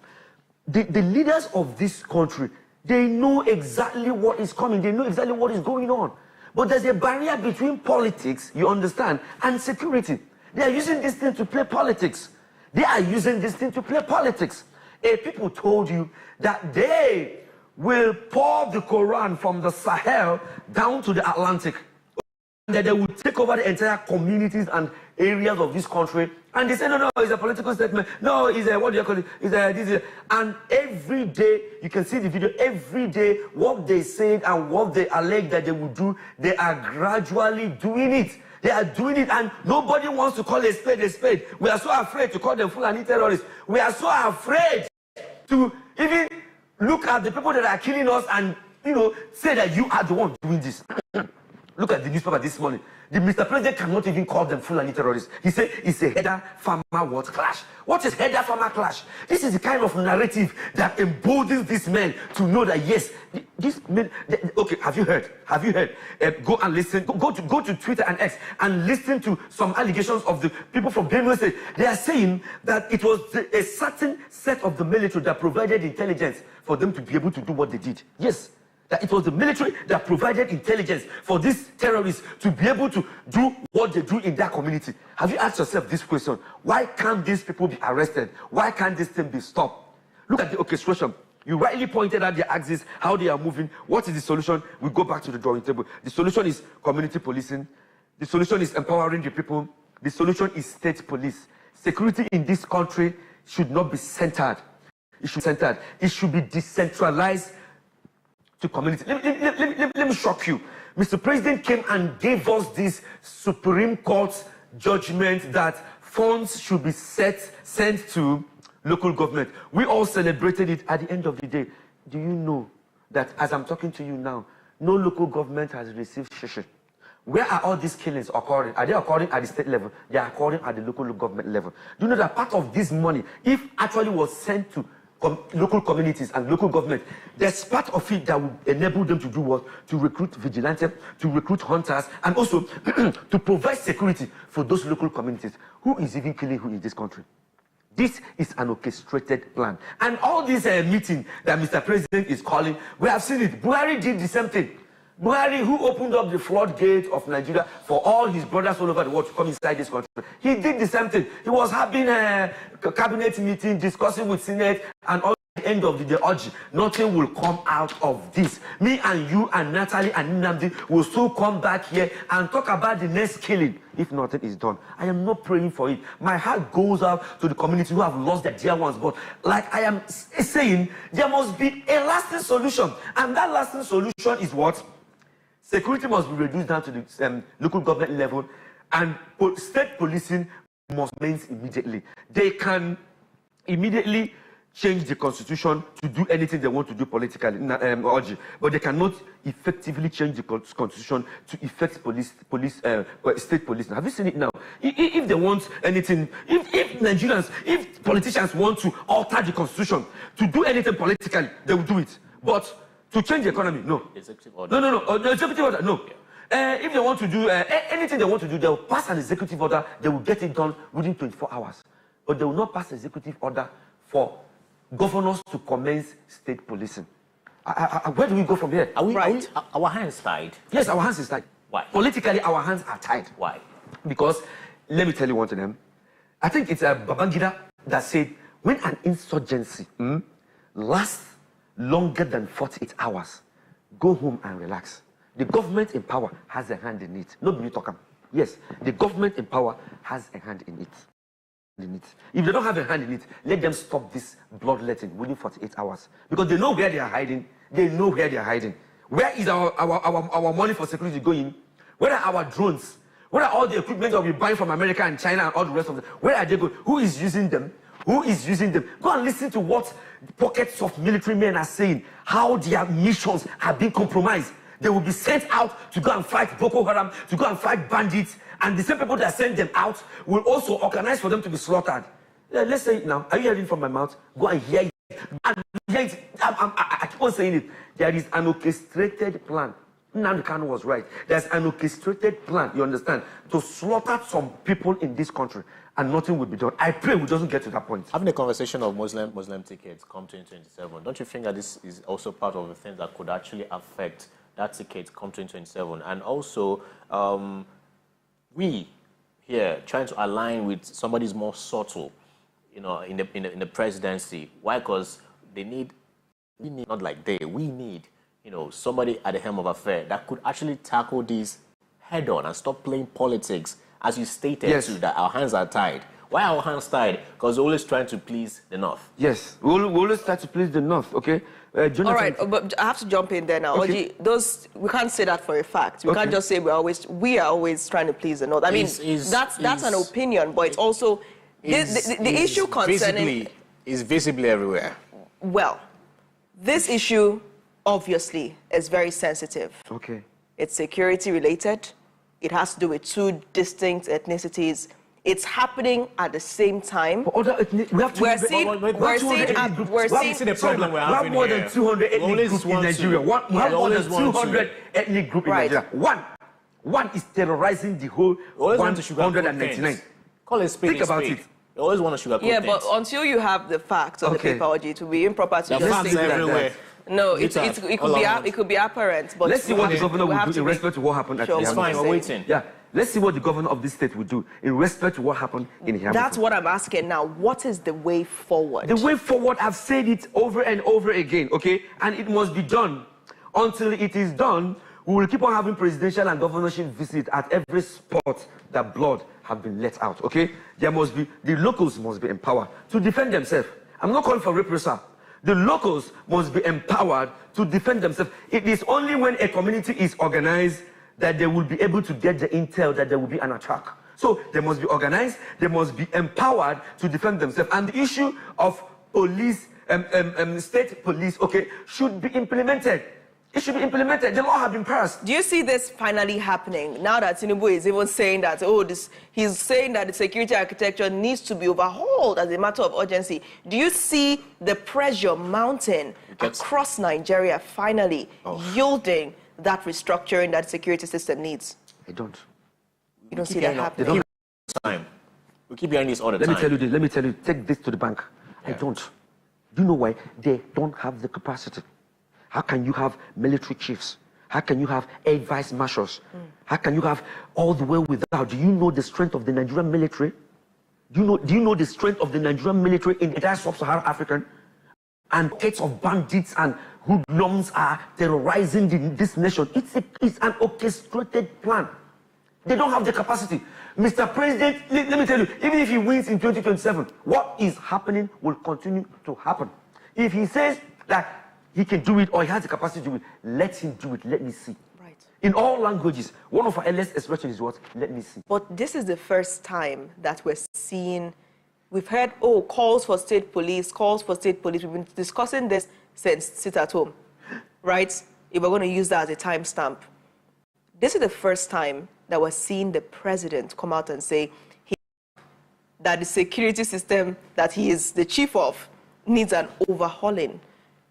The leaders of this country, they know exactly what is coming. They know exactly what is going on. But there's a barrier between politics, you understand, and security. They are using this thing to play politics. People told you that they will pour the Quran from the Sahel down to the Atlantic. That they will take over the entire communities and areas of this country. And they say, no, it's a political statement. No, it's a, what do you call it? This. And every day, you can see the video, every day, what they said and what they allege that they will do, they are gradually doing it. They are doing it, and nobody wants to call a spade a spade. We are so afraid to call them Fulani terrorists. We are so afraid to even look at the people that are killing us and, you know, say that you are the one doing this. Look at the newspaper this morning. The Mr. President cannot even call them Fulani terrorists. He said it's a header-farmer clash. What is header-farmer clash? This is the kind of narrative that emboldens these men to know that, yes, these men... Okay, have you heard? Go and listen. Go to Twitter and X and listen to some allegations of the people from Benue State. They are saying that it was a certain set of the military that provided intelligence for them to be able to do what they did. Yes. That it was the military that provided intelligence for these terrorists to be able to do what they do in their community. Have you asked yourself this question? Why can't these people be arrested? Why can't this thing be stopped? Look at the orchestration. You rightly pointed out the axis, how they are moving. What is the solution? We go back to the drawing table. The solution is community policing. The solution is empowering the people. The solution is state police. Security in this country should not be centered. It should be decentralized to community. Let me shock you. Mr. President came and gave us this Supreme Court judgment that funds should be sent to local government. We all celebrated it. At the end of the day, do you know that as I'm talking to you now, no local government has received shishi? Where are all these killings occurring? Are they occurring at the state level? They are occurring at the local government level. Do you know that part of this money, if actually was sent to local communities and local government. There's part of it that will enable them to do what? To recruit vigilantes, to recruit hunters, and also to provide security for those local communities. Who is even killing who in this country? This is an orchestrated plan. And all this meeting that Mr. President is calling, we have seen it. Buhari did the same thing. Buhari, who opened up the floodgate of Nigeria for all his brothers all over the world to come inside this country, he did the same thing. He was having a cabinet meeting, discussing with Senate, and all at the end of the day, urging, nothing will come out of this. Me and you and Natalie and Nnamdi will still come back here and talk about the next killing if nothing is done. I am not praying for it. My heart goes out to the community who have lost their dear ones. But like I am saying, there must be a lasting solution. And that lasting solution is what? Security must be reduced down to the local government level, and state policing must commence immediately. They can immediately change the constitution to do anything they want to do politically, but they cannot effectively change the constitution to effect state policing. Have you seen it now? If they want anything, if politicians want to alter the constitution to do anything politically, they will do it. But to change the economy, no. Executive order. No, executive order, no. Yeah. If they want to do anything they want to do, they will pass an executive order. They will get it done within 24 hours. But they will not pass an executive order for governors to commence state policing. Where do we go from here? Our hands tied? Yes, our hands is tied. Why? Politically, our hands are tied. Why? Because, let me tell you one of them. I think it's Babangida that said, when an insurgency lasts longer than 48 hours, go home and relax. The government in power has a hand in it. Nobody talk. Yes, the government in power has a hand in it. If they don't have a hand in it, let them stop this bloodletting within 48 hours. Because they know where they are hiding. They know where they are hiding. Where is our money for security going? Where are our drones? Where are all the equipment that we buy from America and China and all the rest of them? Where are they going? Who is using them? Who is using them? Go and listen to what pockets of military men are saying, how their missions have been compromised. They will be sent out to go and fight Boko Haram, to go and fight bandits, and the same people that send them out will also organize for them to be slaughtered. Let's say it now. Are you hearing from my mouth? Go and hear it. And hear it. I keep on saying it. There is an orchestrated plan. Nnamdi Kanu was right. There's an orchestrated plan, you understand, to slaughter some people in this country, and nothing will be done. I pray we doesn't get to that point. Having a conversation of Muslim tickets come 2027, don't you think that this is also part of the things that could actually affect that ticket come 2027? And also, we here trying to align with somebody's more subtle, in the presidency. Why? Because we need somebody at the helm of affairs that could actually tackle these head on and stop playing politics, as you stated, yes, too, that our hands are tied. Why are our hands tied? Because we're always trying to please the North. Yes, we always try to please the North, okay? All right, but I have to jump in there now. Okay. Oji, we can't say that for a fact. We can't just say we are always trying to please the North. I mean, that's an opinion, but it's also the issue concerning is visibly everywhere. Well, this issue obviously is very sensitive. Okay. It's security related. It has to do with two distinct ethnicities. It's happening at the same time. We're seeing the problem we're having more than 200 ethnic groups in Nigeria. We have more than 200 ethnic groups in Nigeria. One is terrorizing the whole 199. Call it speed. Think about it. You always want to sugarcoat things. Yeah, but until you have the facts on the paper, Oji, it will be improper to just say everywhere. No, it could be apparent. But let's see what the governor will do in respect to what happened at It's fine, we're waiting. Yeah. Let's see what the governor of this state will do in respect to what happened in Hamilton. That's what I'm asking now. What is the way forward? The way forward, I've said it over and over again, okay? And it must be done. Until it is done, we will keep on having presidential and governorship visits at every spot that blood have been let out, okay? The locals must be empowered to defend themselves. I'm not calling for reprisal. The locals must be empowered to defend themselves. It is only when a community is organized that they will be able to get the intel that there will be an attack. So they must be organized, they must be empowered to defend themselves. And the issue of police, state police, okay, should be implemented. It should be implemented. The law has been passed. Do you see this finally happening now that Tinubu is even saying that, he's saying that the security architecture needs to be overhauled as a matter of urgency? Do you see the pressure mounting across Nigeria finally yielding that restructuring that the security system needs? I don't. You don't see that happening? We keep hearing this all the time. Let me tell you, take this to the bank. Yeah. I don't. Do you know why? They don't have the capacity. How can you have military chiefs? How can you have air vice marshals? How can you have all the way without? Do you know the strength of the Nigerian military? Do you know the strength of the Nigerian military in the entire sub-Saharan African? And pockets of bandits and hoodlums are terrorizing this nation. It's an orchestrated plan. They don't have the capacity. Mr. President, let me tell you, even if he wins in 2027, what is happening will continue to happen. If he says that he can do it or he has the capacity to do it, let him do it. Let me see. Right. In all languages, one of our earliest expressions is what? Let me see. But this is the first time that we're seeing, we've heard, calls for state police, calls for state police. We've been discussing this since Sit at Home, right? If we're going to use that as a timestamp. This is the first time that we're seeing the president come out and say that the security system that he is the chief of needs an overhauling.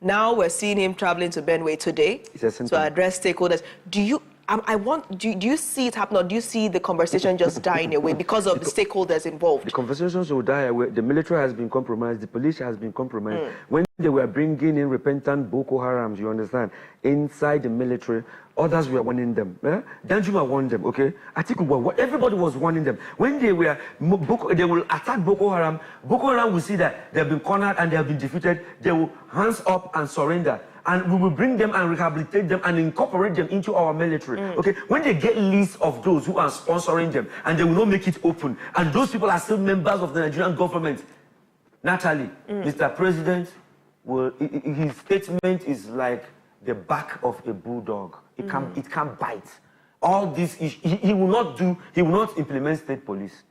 Now we're seeing him traveling to Benue today to address stakeholders. Do you see it happen, or do you see the conversation just dying away because of the stakeholders involved? The conversations will die away. The military has been compromised. The police has been compromised. When they were bringing in repentant Boko Harams, you understand, inside the military, others were warning them. Danjuma warned them, okay? Atiku, everybody was warning them. When they will attack Boko Haram will see that they have been cornered and they have been defeated. They will hands up and surrender. And we will bring them and rehabilitate them and incorporate them into our military. Okay? When they get lists of those who are sponsoring them and they will not make it open, and those people are still members of the Nigerian government, Natalie, Mr. President, his statement is like the back of a bulldog. It can't bite. All this, he will not implement state police.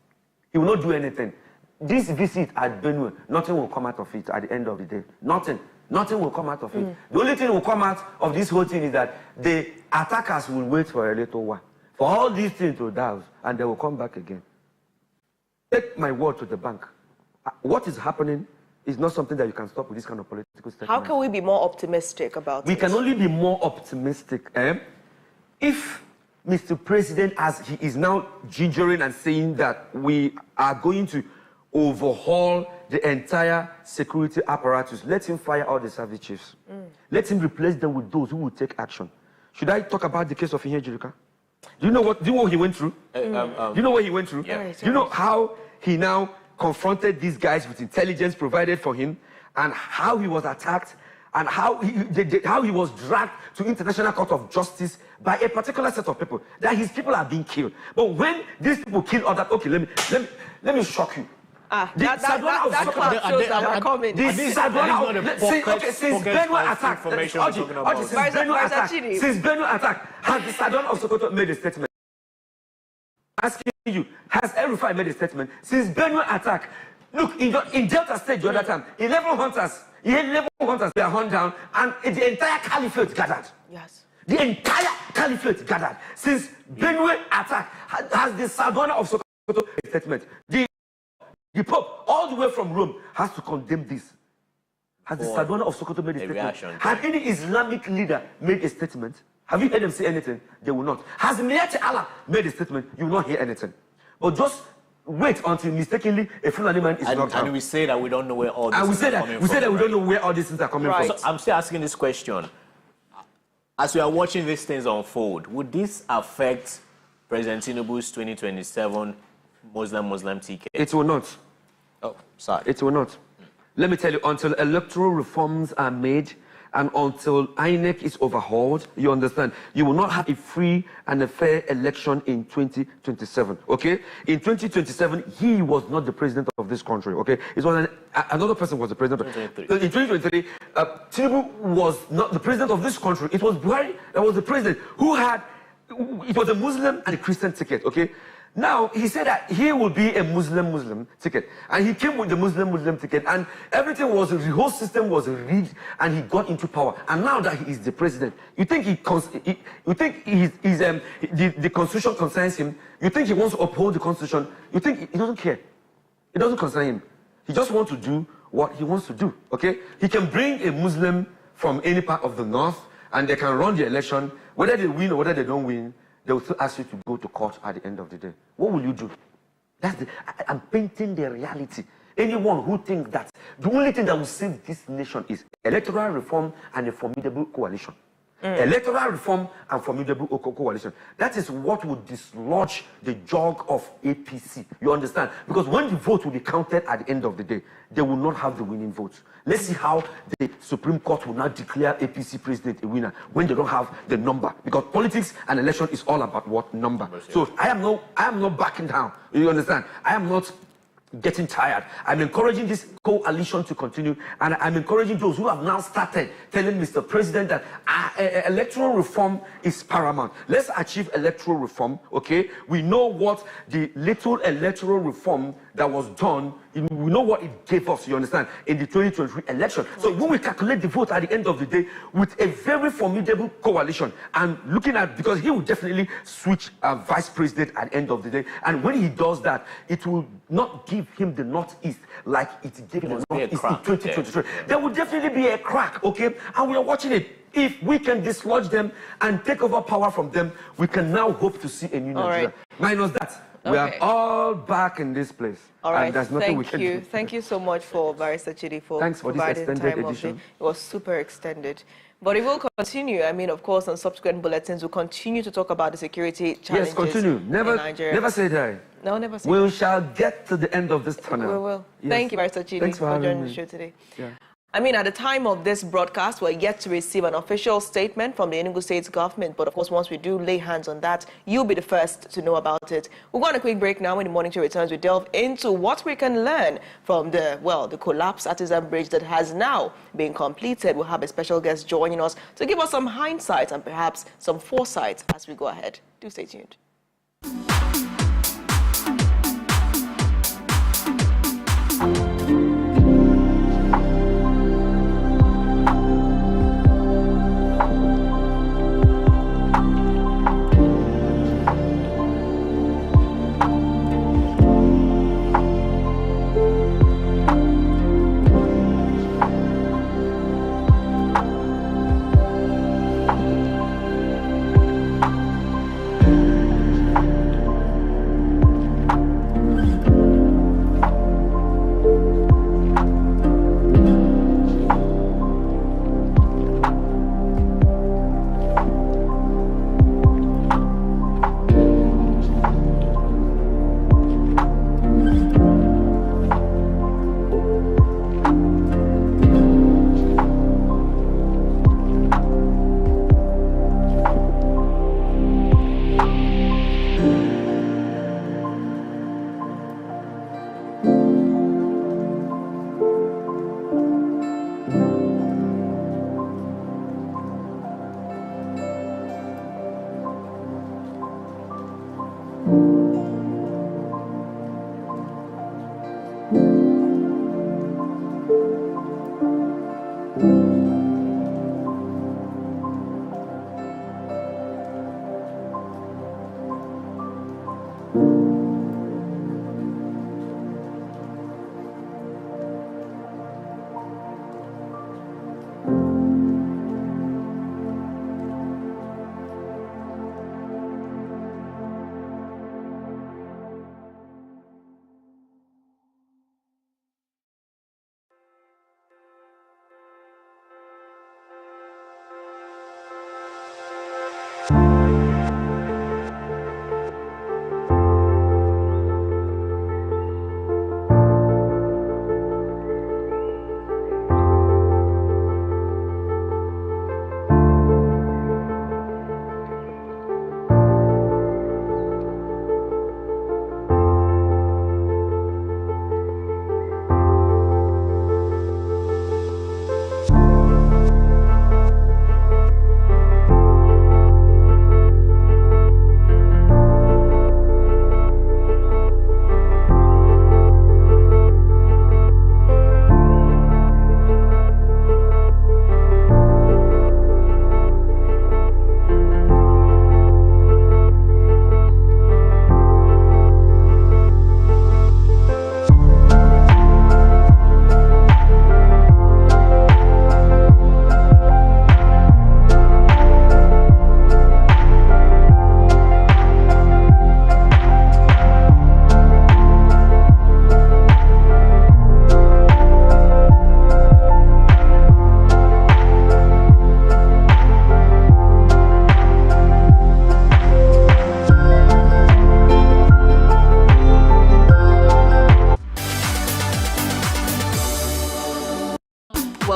He will not do anything. This visit at Benue, nothing will come out of it at the end of the day. Nothing. Nothing will come out of it. The only thing that will come out of this whole thing is that the attackers will wait for a little while for all these things to die, and they will come back again. Take my word to the bank. What is happening is not something that you can stop with this kind of political statement. How can we be more optimistic about it? We can only be more optimistic if Mr. President, as he is now gingering and saying that we are going to overhaul the entire security apparatus, let him fire all the service chiefs. Let him replace them with those who will take action. Should I talk about the case of Ihe Jirika? Do you know what he went through? Do you know what he went through? Yeah. Do you know how he now confronted these guys with intelligence provided for him, and how he was attacked, and how he was dragged to International Court of Justice by a particular set of people, that his people are being killed. But when these people kill others, okay, let me shock you. That part shows that we're coming. Since Benue attack, has the Sadona of Sokoto made a statement? Asking you, has El-Rufai made a statement? Since Benue attack, look, in Delta State the other time, 11 hunters were hunted down, and the entire caliphate gathered. Yes. The entire caliphate gathered. Since Benue attack, has the Sadona of Sokoto made a statement? The Pope, all the way from Rome, has to condemn this. Has the Sadona of Sokoto made a statement? Has any Islamic leader made a statement? Have you heard them say anything? They will not. Has Miyetti Allah made a statement? You will not hear anything. But just wait until mistakenly a Fulani man is knocked out. And we say that we don't know where all these things are coming from. We say that we don't know where all these things are coming from. So I'm still asking this question. As we are watching these things unfold, would this affect President Tinubu's 2027 Muslim ticket? It will not. Oh, sorry. It will not. Let me tell you, until electoral reforms are made and until INEC is overhauled, you understand, you will not have a free and a fair election in 2027, okay? In 2027, he was not the president of this country, okay? It was another person was the president. In 2023, Tinubu was not the president of this country. It was Buhari that was the president who had, it was a Muslim and a Christian ticket, okay? Now, he said that he will be a Muslim ticket. And he came with the Muslim ticket. And everything was, the whole system was rigged. And he got into power. And now that he is the president, you think the constitution concerns him? You think he wants to uphold the constitution? You think he doesn't care? It doesn't concern him. He just wants to do what he wants to do, okay? He can bring a Muslim from any part of the north, and they can run the election. Whether they win or whether they don't win, they will still ask you to go to court at the end of the day. What will you do? I'm painting the reality. Anyone who thinks that the only thing that will save this nation is electoral reform and a formidable coalition. Electoral reform and formidable coalition. That is what would dislodge the jog of APC. You understand? Because when the vote will be counted at the end of the day, they will not have the winning votes. Let's see how the Supreme Court will now declare APC president a winner when they don't have the number. Because politics and election is all about what number. So I am not backing down. You understand? I am not getting tired. I'm encouraging this coalition to continue, and I'm encouraging those who have now started telling Mr. President that electoral reform is paramount. Let's achieve electoral reform, okay? We know what the little electoral reform that was done, we know what it gave us, you understand, in the 2023 election. So when we calculate the vote at the end of the day with a very formidable coalition, and looking at, because he will definitely switch vice president at the end of the day, and when he does that, it will not give him the Northeast like it gave him the Northeast in 2023. There will definitely be a crack, okay? And we are watching it. If we can dislodge them and take over power from them, we can now hope to see a new Nigeria. Minus that, we are all back in this place. All right, and there's nothing we can do. Thank you so much for Barrister Chidi for providing this extended edition. It was super extended. But it will continue. I mean, of course, on subsequent bulletins, we'll continue to talk about the security challenges. Yes, continue. Never say die. No, never say we shall get to the end of this tunnel. We will. Yes. Thank you, Barrister Chidi, for joining the show today. Yeah. I mean, at the time of this broadcast, we're yet to receive an official statement from the Enugu State government. But of course, once we do lay hands on that, you'll be the first to know about it. We'll go on a quick break now. When the Morning Show returns, we delve into what we can learn from the collapsed Artisan Bridge that has now been completed. We'll have a special guest joining us to give us some hindsight and perhaps some foresight as we go ahead. Do stay tuned.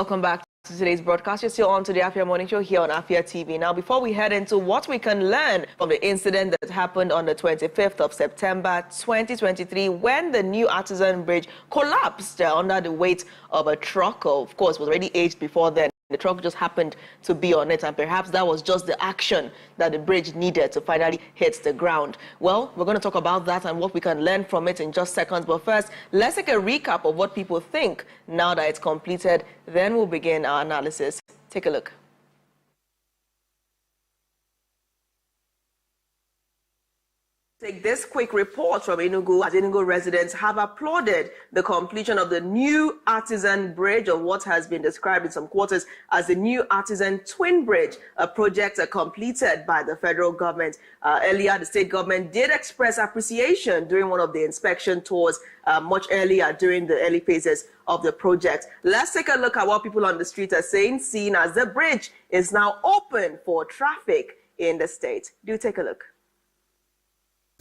welcome back to today's broadcast. You're still on to the Afia Morning Show here on Afia TV. Now, before we head into what we can learn from the incident that happened on the 25th of September 2023 when the New Artisan Bridge collapsed under the weight of a truck. Of course, it was already aged before then. The truck just happened to be on it, and perhaps that was just the action that the bridge needed to finally hit the ground. Well, we're going to talk about that and what we can learn from it in just seconds. But first, let's take a recap of what people think now that it's completed. Then we'll begin our analysis. Take a look. Take this quick report from Enugu, as Enugu residents have applauded the completion of the New Artisan Bridge, or what has been described in some quarters as the New Artisan Twin Bridge, a project completed by the federal government. Earlier, the state government did express appreciation during one of the inspection tours much earlier during the early phases of the project. Let's take a look at what people on the street are saying, seeing as the bridge is now open for traffic in the state. Do take a look.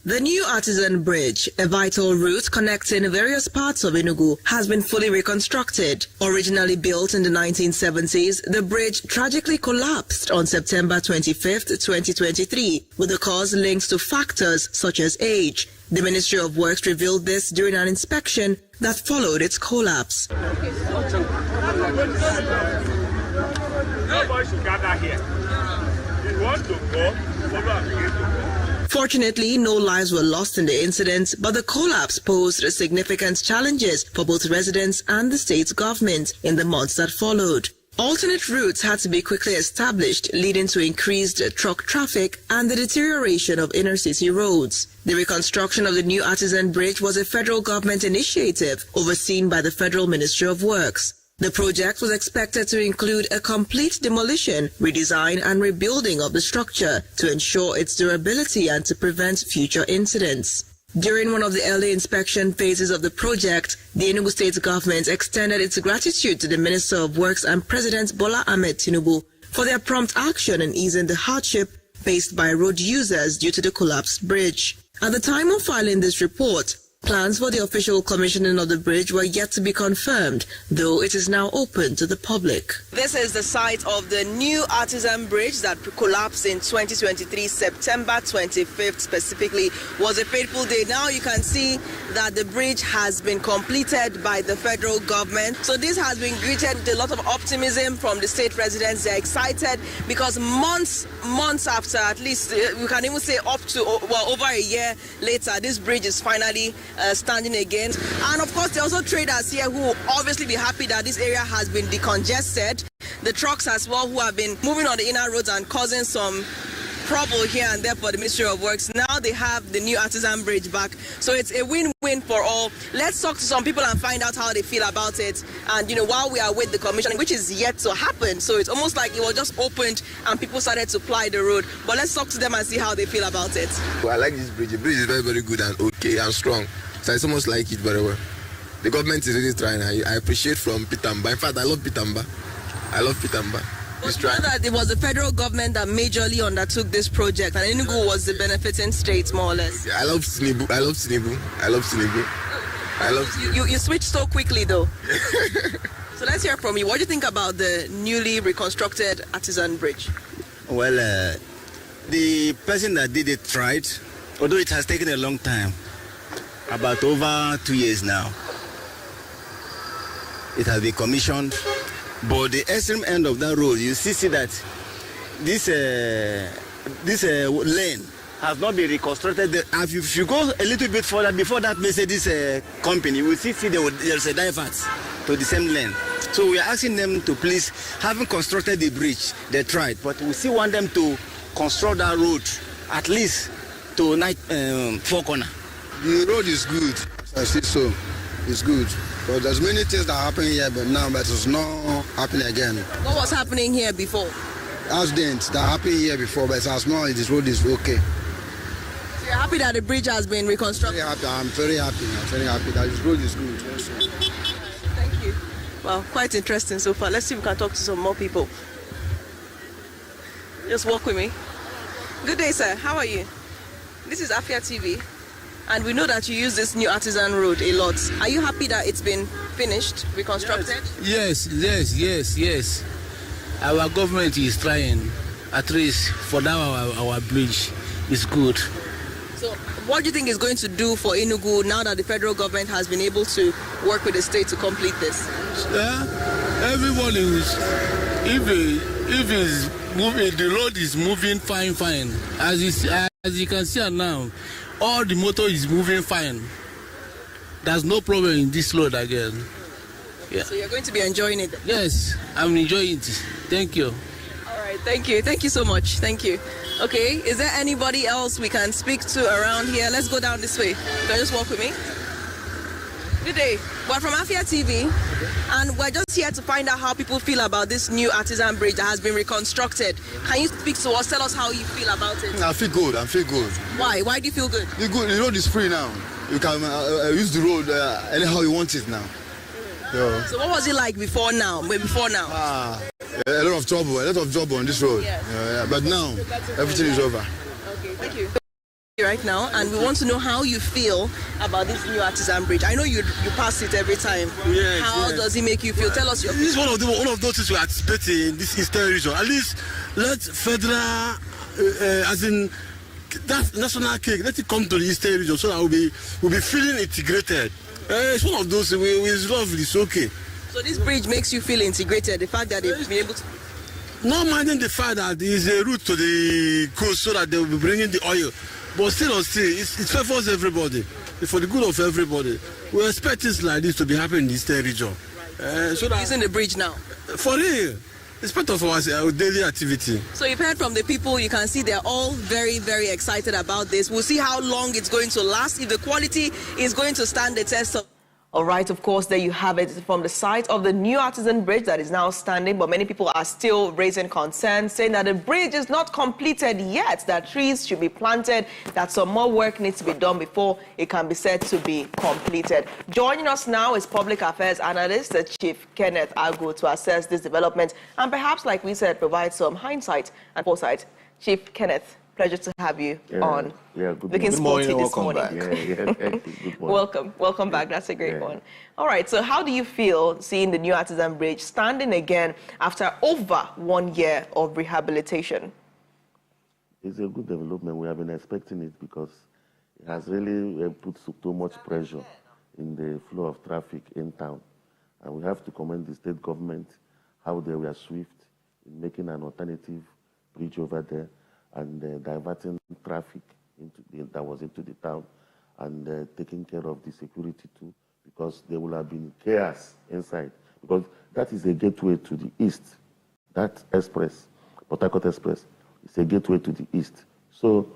The New Artisan Bridge, a vital route connecting various parts of Enugu, has been fully reconstructed. Originally built in the 1970s, the bridge tragically collapsed on September 25, 2023, with the cause linked to factors such as age. The Ministry of Works revealed this during an inspection that followed its collapse. Nobody should gather here. You want to go, follow and begin to go. Fortunately, no lives were lost in the incident, but the collapse posed significant challenges for both residents and the state's government in the months that followed. Alternate routes had to be quickly established, leading to increased truck traffic and the deterioration of inner city roads. The reconstruction of the New Artisan Bridge was a federal government initiative overseen by the Federal Ministry of Works. The project was expected to include a complete demolition, redesign and rebuilding of the structure to ensure its durability and to prevent future incidents. During one of the early inspection phases of the project, the Enugu State government extended its gratitude to the Minister of Works and President Bola Ahmed Tinubu for their prompt action in easing the hardship faced by road users due to the collapsed bridge. At the time of filing this report, plans for the official commissioning of the bridge were yet to be confirmed, though it is now open to the public. This is the site of the New Artisan Bridge that collapsed in 2023, September 25th specifically, was a fateful day. Now you can see that the bridge has been completed by the federal government. So this has been greeted with a lot of optimism from the state residents. They're excited because months after, at least we can even say up to, well, over a year later, this bridge is finally standing again. And of course, there are also traders here who will obviously be happy that this area has been decongested. The trucks as well, who have been moving on the inner roads and causing some trouble here and there for the Ministry of Works. Now they have the New Artisan Bridge back. So it's a win-win for all. Let's talk to some people and find out how they feel about it. And, while we are with the commissioning, which is yet to happen. So it's almost like it was just opened and people started to ply the road. But let's talk to them and see how they feel about it. Well, I like this bridge. The bridge is very, very good and okay and strong. So I almost like it very well. The government is really trying. I appreciate from Pitamba. In fact, I love Pitamba. But you know that it was the federal government that majorly undertook this project, and Enugu was the benefiting state, more or less. Yeah, I love Tinubu. You switched so quickly, though. So let's hear from you. What do you think about the newly reconstructed Artisan Bridge? Well, the person that did it tried, although it has taken a long time, about over 2 years now. It has been commissioned. But the extreme end of that road, you see that this lane has not been reconstructed. If you go a little bit further, before that Mercedes company, we see there's a divert to the same lane. So we are asking them to please, having constructed the bridge, they tried, but we still want them to construct that road at least to Four Corner. The road is good. I see so. It's good. But there's many things that happen here, but it's not happening again. What was happening here before? Accidents that happened here before, but as long as this road is okay. So you're happy that the bridge has been reconstructed? I'm very happy that this road is good. Also. Thank you. Well, quite interesting so far. Let's see if we can talk to some more people. Just walk with me. Good day, sir. How are you? This is Afia TV. And we know that you use this new artisan road a lot. Are you happy that it's been finished, reconstructed? Yes. Our government is trying, at least for now our bridge is good. So what do you think is going to do for Enugu now that the federal government has been able to work with the state to complete this? Everyone is, if it's moving, the road is moving fine. As you can see now, all the motor is moving fine. There's no problem in this road again. Yeah. So you're going to be enjoying it? Yes, I'm enjoying it. Thank you. All right, thank you. Thank you so much. Thank you. Okay, is there anybody else we can speak to around here? Let's go down this way. Can you just walk with me? Good day. We're from Afia TV, and we're just here to find out how people feel about this new artisan bridge that has been reconstructed. Can you speak to us? Tell us how you feel about it. I feel good. Why? Why do you feel good? The road is free now. You can use the road anyhow you want it now. So what was it like before now? A lot of trouble on this road. Yes. But now everything is over. Okay, thank you. Right now, and we want to know how you feel about this new artisan bridge. I know you pass it every time. Yes, how does it make you feel? Tell us your. This is one of those things we are anticipating in this eastern region. At least let federal, as in that national cake, let it come to the eastern region so that we'll be feeling integrated. It's one of those. It's lovely. It's okay. So this bridge makes you feel integrated. The fact that they've been able to. Not minding the fact that there is a route to the coast so that they will be bringing the oil. But still, it favors everybody. It's for the good of everybody. We expect things like this to be happening in the eastern region. So that, using the bridge now? For real. It's part of our daily activity. So you've heard from the people. You can see they're all very, very excited about this. We'll see how long it's going to last, if the quality is going to stand the test of. All right, of course, there you have it from the site of the new artisan bridge that is now standing, but many people are still raising concerns, saying that the bridge is not completed yet, that trees should be planted, that some more work needs to be done before it can be said to be completed. Joining us now is public affairs analyst, Chief Kenneth Agu, to assess this development and perhaps, like we said, provide some hindsight and foresight. Chief Kenneth, pleasure to have you on. Yeah, good Looking sporty this morning. Back. Good morning. Welcome back. That's a great one. All right, so how do you feel seeing the new artisan bridge standing again after over 1 year of rehabilitation? It's a good development. We have been expecting it because it has really put so much pressure in the flow of traffic in town. And we have to commend the state government, how they were swift in making an alternative bridge over there and diverting traffic that was into the town and taking care of the security too, because there will have been chaos inside, because that is a gateway to the east. That express, Port Harcourt Express, is a gateway to the east. So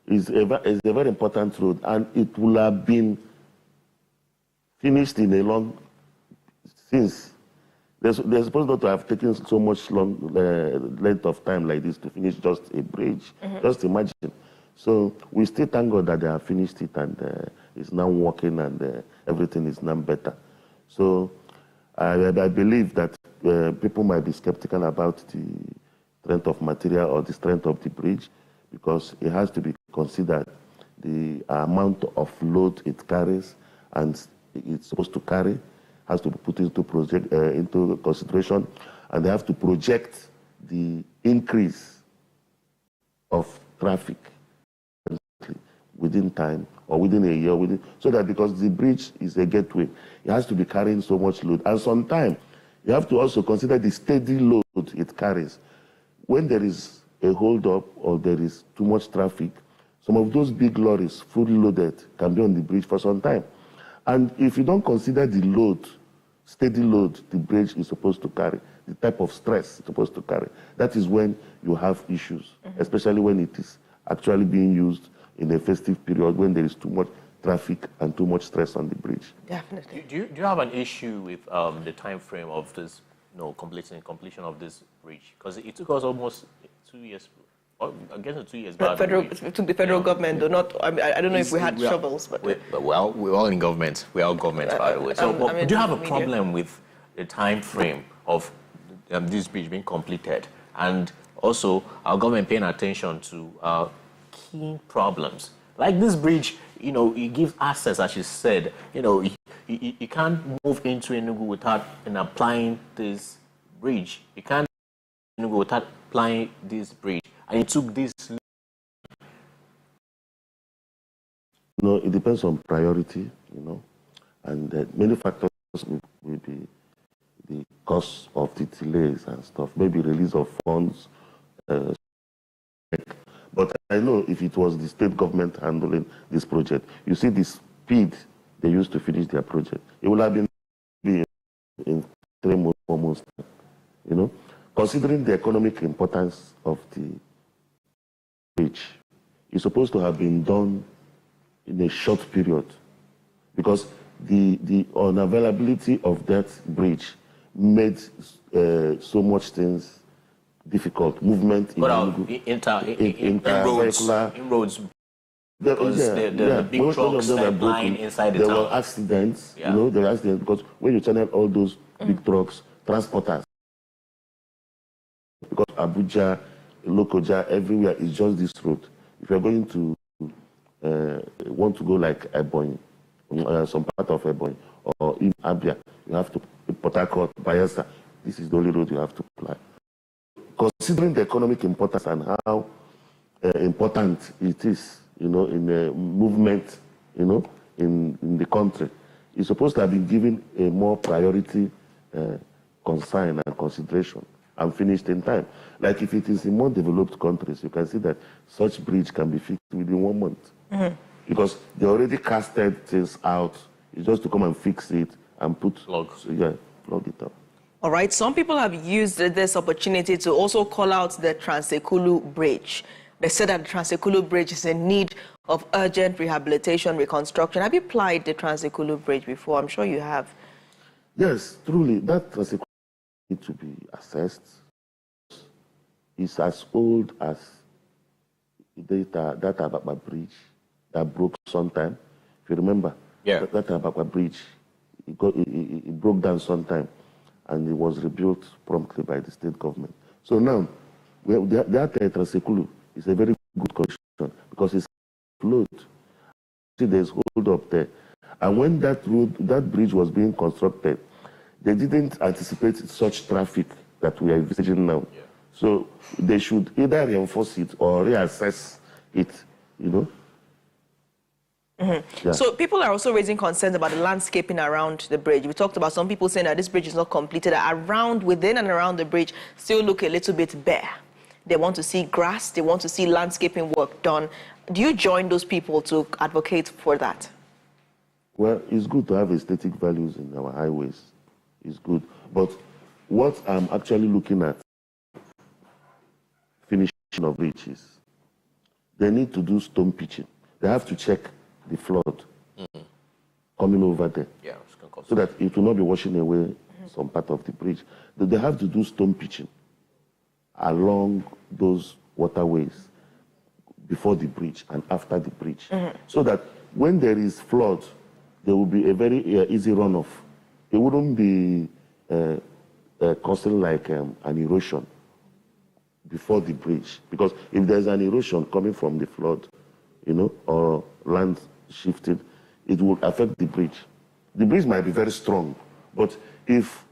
it's a very important road, and it will have been finished in a long, since they're supposed not to have taken so much length of time like this to finish just a bridge. Just imagine. So we still thank God that they have finished it and it's now working and everything is now better. So I believe that people might be skeptical about the strength of material or the strength of the bridge, because it has to be considered the amount of load it carries and it's supposed to carry has to be put into consideration, and they have to project the increase of traffic within time or within a year, so that, because the bridge is a gateway, it has to be carrying so much load. And sometimes you have to also consider the steady load it carries. When there is a hold-up or there is too much traffic, some of those big lorries, fully loaded, can be on the bridge for some time. And if you don't consider the load, steady load the bridge is supposed to carry, the type of stress it's supposed to carry, that is when you have issues, especially when it is actually being used in a festive period when there is too much traffic and too much stress on the bridge. Definitely. Do you have an issue with the time frame of this, completion of this bridge? Because it took us almost 2 years. I guess 2 years back. To the federal government, though not. I don't know if we had shovels, but we're all in government. We're all government, by the way. So, do you have a problem with the time frame of this bridge being completed, and also our government paying attention to key problems Like this bridge, you know, it gives access, as you said. You know, you can't move into Enugu without applying this bridge. You can't move Enugu without applying this bridge. And it took this. No, it depends on priority, you know, and many factors will be the cost of the delays and stuff, maybe release of funds. But I know if it was the state government handling this project, you see the speed they used to finish their project. It would have been in 3 months, 4 months, you know. Considering the economic importance of the bridge, it's supposed to have been done in a short period, because the unavailability of that bridge made so much things difficult. Movement in roads. Because the big trucks that lying inside the town. There were accidents, you know, there were accidents because when you channel all those big trucks, transporters, because Abuja, Lokoja, everywhere is just this road. If you're going to want to go like Ebonyi, some part of Ebonyi, or in Abia, you have to Port Harcourt, Bayelsa. This is the only road you have to apply. Considering the economic importance and how important it is, you know, in the movement, you know, in the country, it's supposed to have been given a more priority concern and consideration and finished in time. Like if it is in more developed countries, you can see that such bridge can be fixed within 1 month. Because they already casted things out. It's just to come and fix it and put plug it up. All right, some people have used this opportunity to also call out the Trans-Ekulu Bridge. They said that the Trans-Ekulu Bridge is in need of urgent rehabilitation, reconstruction. Have you applied the Trans-Ekulu Bridge before? I'm sure you have. Yes, truly, that Trans-Ekulu needs to be assessed. It's as old as that Ababa Bridge that broke sometime. If you remember, that Ababa Bridge, it broke down sometime, and it was rebuilt promptly by the state government. So now, that Trans-Ekulu is a very good condition because it's flowed. See, there's hold up there. And when that bridge was being constructed, they didn't anticipate such traffic that we are envisaging now. So they should either reinforce it or reassess it, you know. So people are also raising concerns about the landscaping around the bridge. We talked about some people saying that this bridge is not completed, that within and around the bridge still look a little bit bare. They want to see grass, they want to see landscaping work done. Do you join those people to advocate for that? Well, it's good to have aesthetic values in our highways. It's good. But what I'm actually looking at, finishing of bridges, they need to do stone pitching. They have to check the flood coming over there, so that it will not be washing away some part of the bridge. They have to do stone pitching along those waterways before the bridge and after the bridge, so that when there is flood, there will be a very easy runoff. It wouldn't be causing like an erosion before the bridge, because if there's an erosion coming from the flood, you know, or land shifted, it will affect the bridge. The bridge might be very strong, but if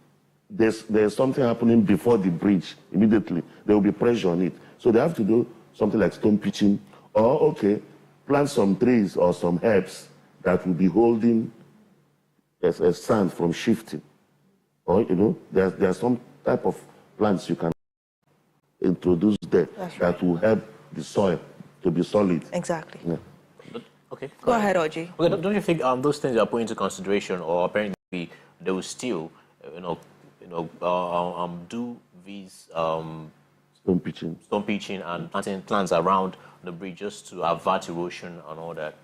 there's something happening before the bridge, immediately there will be pressure on it. So they have to do something like stone pitching, or plant some trees or some herbs that will be holding as sand from shifting. Or, you know, there's some type of plants you can introduce there that will help the soil to be solid. Exactly. Yeah. Okay. Go ahead, Oji. Okay, don't you think those things are put into consideration, or apparently they will still, do these stone pitching and planting plants around the bridge just to avert erosion and all that?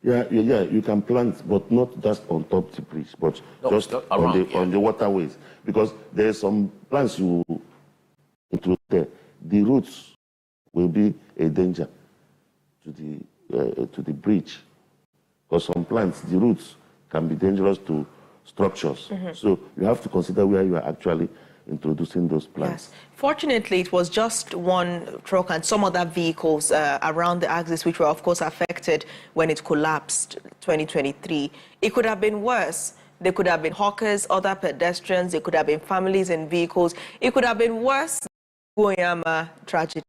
Yeah, you can plant, but not just on top of the bridge, but just on the waterways, because there's some plants you introduce there. The roots will be a danger to the bridge. For some plants, the roots can be dangerous to structures. So you have to consider where you are actually introducing those plants. Yes. Fortunately, it was just one truck and some other vehicles around the axis which were, of course, affected. expected when it collapsed 2023. It could have been worse. There could have been hawkers, other pedestrians. There could have been families in vehicles. It could have been worse than Goyama tragedy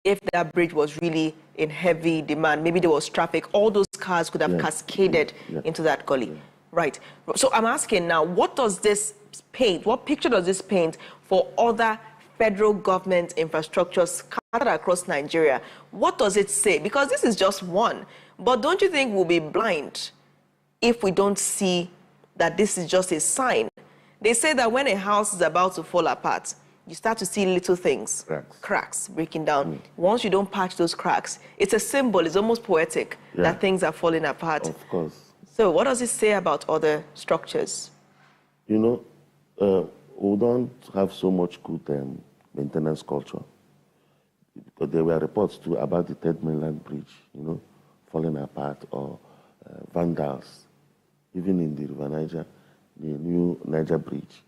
if that bridge was really in heavy demand. Maybe there was traffic. All those cars could have cascaded into that gully. Right. So I'm asking now, what does this paint? What picture does this paint for other federal government infrastructures scattered across Nigeria? What does it say? Because this is just one. But don't you think we'll be blind if we don't see that this is just a sign? They say that when a house is about to fall apart, you start to see little things, cracks breaking down. Once you don't patch those cracks, it's a symbol, it's almost poetic that things are falling apart. Of course. So what does it say about other structures? You know, we don't have so much good maintenance culture. Because there were reports too about the Third Mainland Bridge, you know, falling apart, or vandals. Even in the River Niger, the new Niger Bridge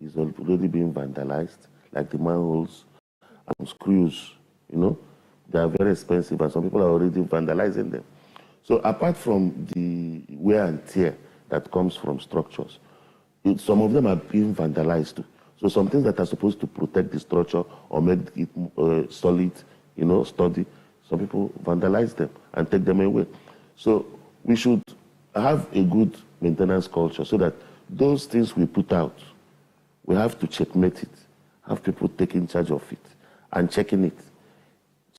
is already being vandalized, like the manholes and screws, you know. They are very expensive and some people are already vandalizing them. So apart from the wear and tear that comes from structures, some of them are being vandalized too. So some things that are supposed to protect the structure or make it solid, you know, sturdy, some people vandalize them and take them away. So we should have a good maintenance culture so that those things we put out, we have to checkmate it, have people taking charge of it and checking it,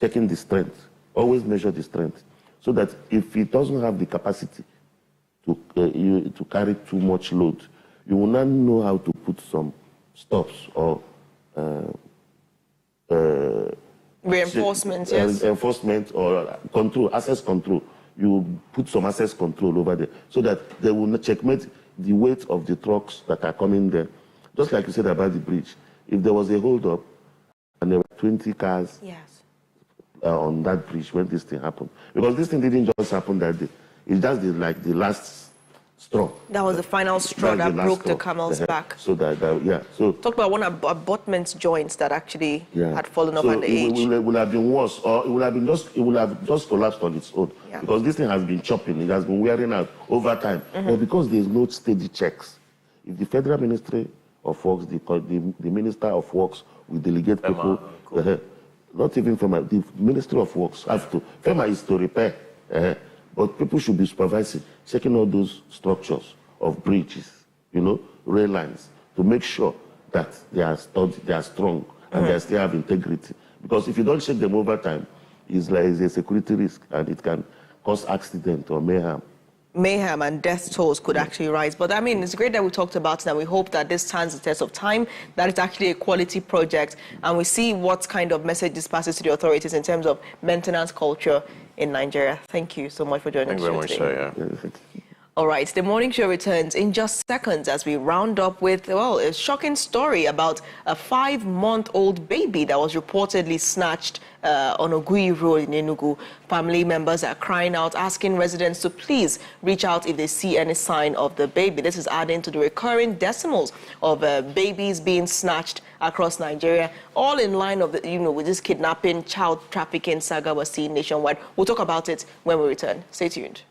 checking the strength, always measure the strength, so that if it doesn't have the capacity to carry too much load, you will not know how to put some stops or reinforcements, yes. Enforcement or control, access control. You put some access control over there so that they will not checkmate the weight of the trucks that are coming there. Just like you said about the bridge. If there was a hold-up and there were 20 cars on that bridge when this thing happened, because this thing didn't just happen that day. It's just the last straw. That was the final straw that broke the camel's back. So So talk about one abutment joints that actually had fallen off at the edge. It would have been worse, or it would have just collapsed on its own. Because this thing has been chopping, it has been wearing out over time. But because there is no steady checks, if the Federal Ministry of Works, the Minister of Works will delegate people, not even FEMA, the Ministry of Works have to. FEMA is to repair. But people should be supervising, checking all those structures of bridges, you know, rail lines, to make sure that they are strong, and they still have integrity. Because if you don't check them over time, it's a security risk, and it can cause accident or mayhem. Mayhem and death tolls could actually rise. But I mean, it's great that we talked about it, and we hope that this stands the test of time, that it's actually a quality project, and we see what kind of message this passes to the authorities in terms of maintenance culture in Nigeria. Thank you so much for joining us today. Thank you very much, sir. All right, the morning show returns in just seconds as we round up with, well, a shocking story about a 5-month-old baby that was reportedly snatched on Ogui Road in Enugu. Family members are crying out, asking residents to please reach out if they see any sign of the baby. This is adding to the recurring decimals of babies being snatched across Nigeria, all in line of with this kidnapping, child trafficking saga we're seeing nationwide. We'll talk about it when we return. Stay tuned.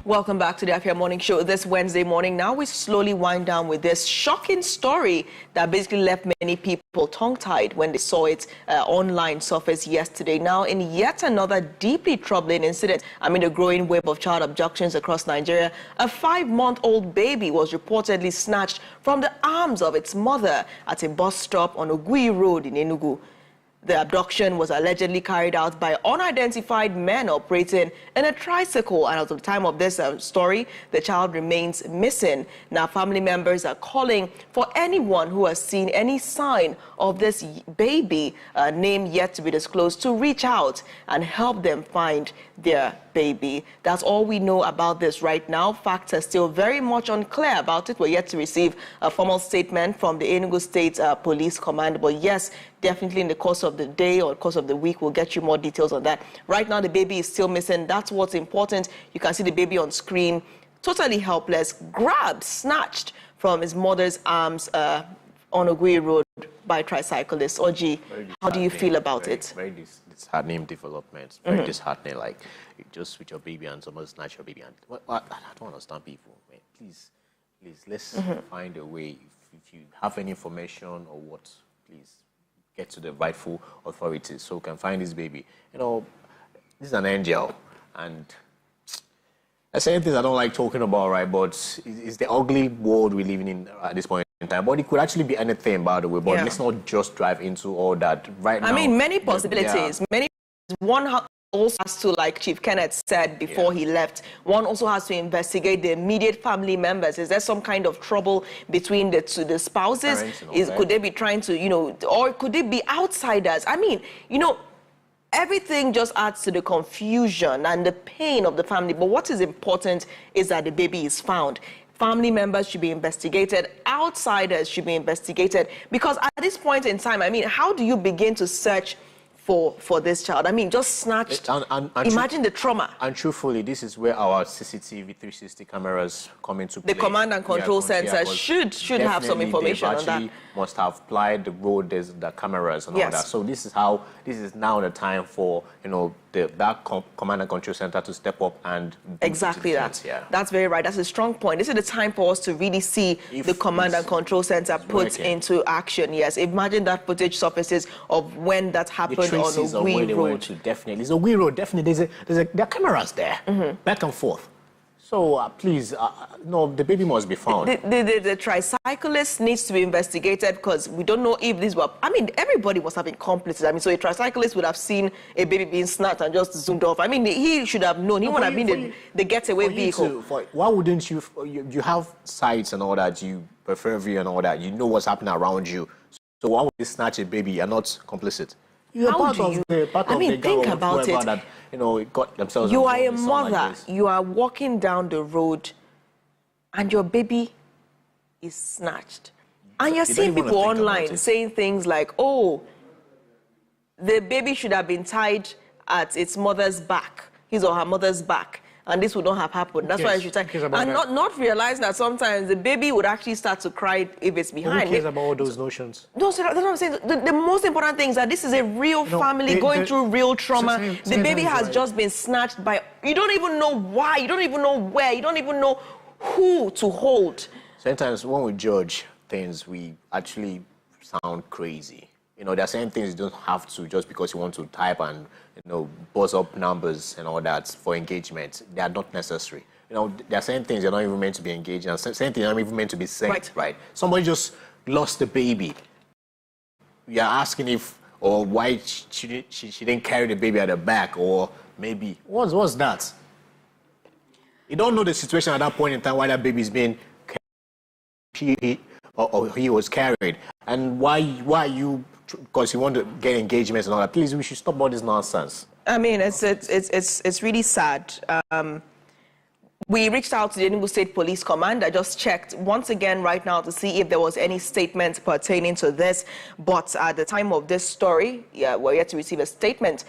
Welcome back to the Afia Morning Show this Wednesday morning. Now we slowly wind down with this shocking story that basically left many people tongue-tied when they saw it online surface yesterday. Now, in yet another deeply troubling incident amid a growing wave of child abductions across Nigeria, a 5-month-old baby was reportedly snatched from the arms of its mother at a bus stop on Ogui Road in Enugu. The abduction was allegedly carried out by unidentified men operating in a tricycle, and at the time of this story, the child remains missing. Now, family members are calling for anyone who has seen any sign of this baby, name yet to be disclosed, to reach out and help them find their baby. That's all we know about this right now. Facts are still very much unclear about it. We're yet to receive a formal statement from the Enugu State Police Command, but yes, definitely in the course of the day or course of the week, we'll get you more details on that. Right now, the baby is still missing. That's what's important. You can see the baby on screen, totally helpless, grabbed, snatched from his mother's arms on Ogui Road by tricyclists. Oji, how do you feel about it? Very disheartening developments. Very disheartening, like just with your baby and someone snatch your baby. And I don't understand people. Man. Please, let's find a way. If you have any information or what, please get to the rightful authorities so we can find this baby. You know, this is an angel, and there's certain things I don't like talking about, right? But it's the ugly world we're living in at this point in time. But it could actually be anything, by the way. But let's not just drive into all that right now. I mean, many possibilities. One also has to, like Chief Kenneth said before he left, one also has to investigate the immediate family members. Is there some kind of trouble between the spouses? Could they be trying to, or could they be outsiders? I mean, everything just adds to the confusion and the pain of the family. But what is important is that the baby is found. Family members should be investigated. Outsiders should be investigated. Because at this point in time, I mean, how do you begin to search for this child? I mean, just snatched. Imagine the trauma. And truthfully, this is where our CCTV 360 cameras come into play. The command and control center should have some information on that. Must have applied the road, the cameras and all that. So this is now the time for that command and control center to step up and exactly that. Yeah. That's very right. That's a strong point. This is the time for us to really see the command and control center put into action. Yes, imagine that footage surfaces of when that happened on Ogui Road. Definitely, it's Ogui Road. Definitely, there are cameras there, back and forth. So please, no, the baby must be found. The tricyclist needs to be investigated because we don't know if these were. I mean, everybody was having accomplices. I mean, so a tricyclist would have seen a baby being snatched and just zoomed off. I mean, he should have known. He would have been the getaway vehicle. Why wouldn't you? You have sights and all that. You periphery and all that. You know what's happening around you. So why would you snatch a baby? You're not complicit. You're part of the think about it. That, got themselves. You are a mother. Like you are walking down the road, and your baby is snatched, and you're seeing people online saying things like, "Oh, the baby should have been tied at its mother's back, his or her mother's back." And this would not have happened. That's why I should tell. And not realizing that sometimes the baby would actually start to cry if it's behind. Who cares about all those notions? No, so that's what I'm saying. The most important thing is that this is a real family going through real trauma. The baby has just been snatched by. You don't even know why. You don't even know where. You don't even know who to hold. Sometimes when we judge things, we actually sound crazy. There are certain things you don't have to just because you want to type and, buzz up numbers and all that for engagement. They are not necessary. There are certain things you're not even meant to be engaged in, and certain things you're not even meant to be sent, right? Somebody just lost the baby. You're asking if, or why she didn't carry the baby at the back, or maybe, what's that? You don't know the situation at that point in time why that baby is being carried, or he was carried, and why you... Because you want to get engagements and all that. Please, we should stop all this nonsense. I mean, it's really sad. We reached out to the Enugu State Police Command. I just checked once again right now to see if there was any statement pertaining to this. But at the time of this story, we're yet to receive a statement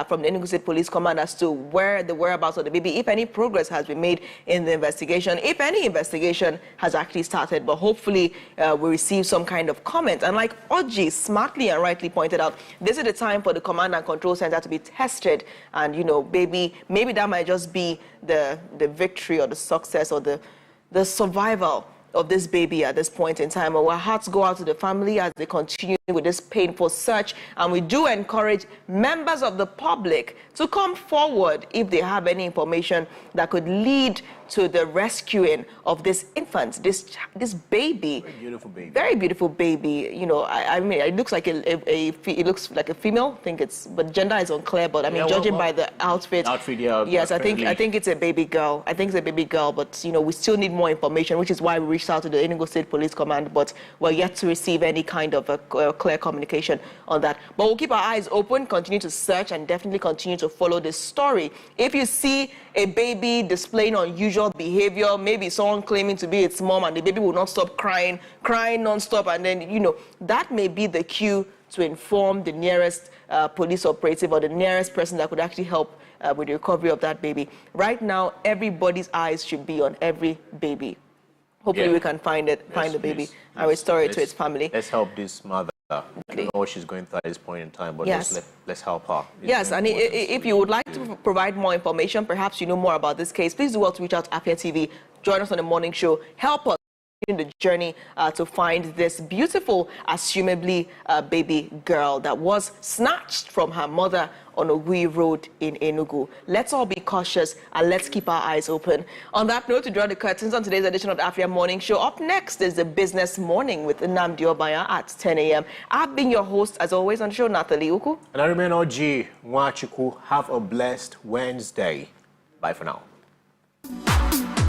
from the Enugu State Police Command as to where the whereabouts of the baby, if any progress has been made in the investigation, if any investigation has actually started. But hopefully we receive some kind of comment. And like Oji smartly and rightly pointed out, this is the time for the command and control center to be tested. And, maybe that might just be the victory victory or the success or the survival of this baby at this point in time. Our hearts go out to the family as they continue with this painful search, and we do encourage members of the public to come forward if they have any information that could lead to the rescuing of this infant, this baby. Very beautiful baby. Very beautiful baby. You know, I mean, it looks like it looks like a female. I think it's, but gender is unclear. But I mean, judging by the outfit, yes, I think it's a baby girl. I think it's a baby girl. But you know, we still need more information, which is why we reached out to the Enugu State Police Command. But we're yet to receive any kind of a clear communication on that. But we'll keep our eyes open, continue to search, and definitely continue to follow this story. If you see a baby displaying unusual behavior, maybe someone claiming to be its mom and the baby will not stop crying non-stop, and then, you know, that may be the cue to inform the nearest police operative or the nearest person that could actually help with the recovery of that baby. Right now, everybody's eyes should be on every baby. Hopefully we can find the baby and restore it to its family. Let's help this mother. I don't know what she's going through at this point in time, but let's help her. Yes, and if you would like to provide more information, perhaps you know more about this case, please do well to reach out to Afia TV. Join us on the morning show. Help us in the journey to find this beautiful, assumably baby girl that was snatched from her mother on Ogui Road in Enugu. Let's all be cautious and let's keep our eyes open. On that note, to draw the curtains on today's edition of the Afia Morning Show, up next is the Business Morning with Nnamdi Obaya at 10 a.m. I've been your host, as always, on the show, Natalie Uku. And I remain OG Nwachuku. Have a blessed Wednesday. Bye for now.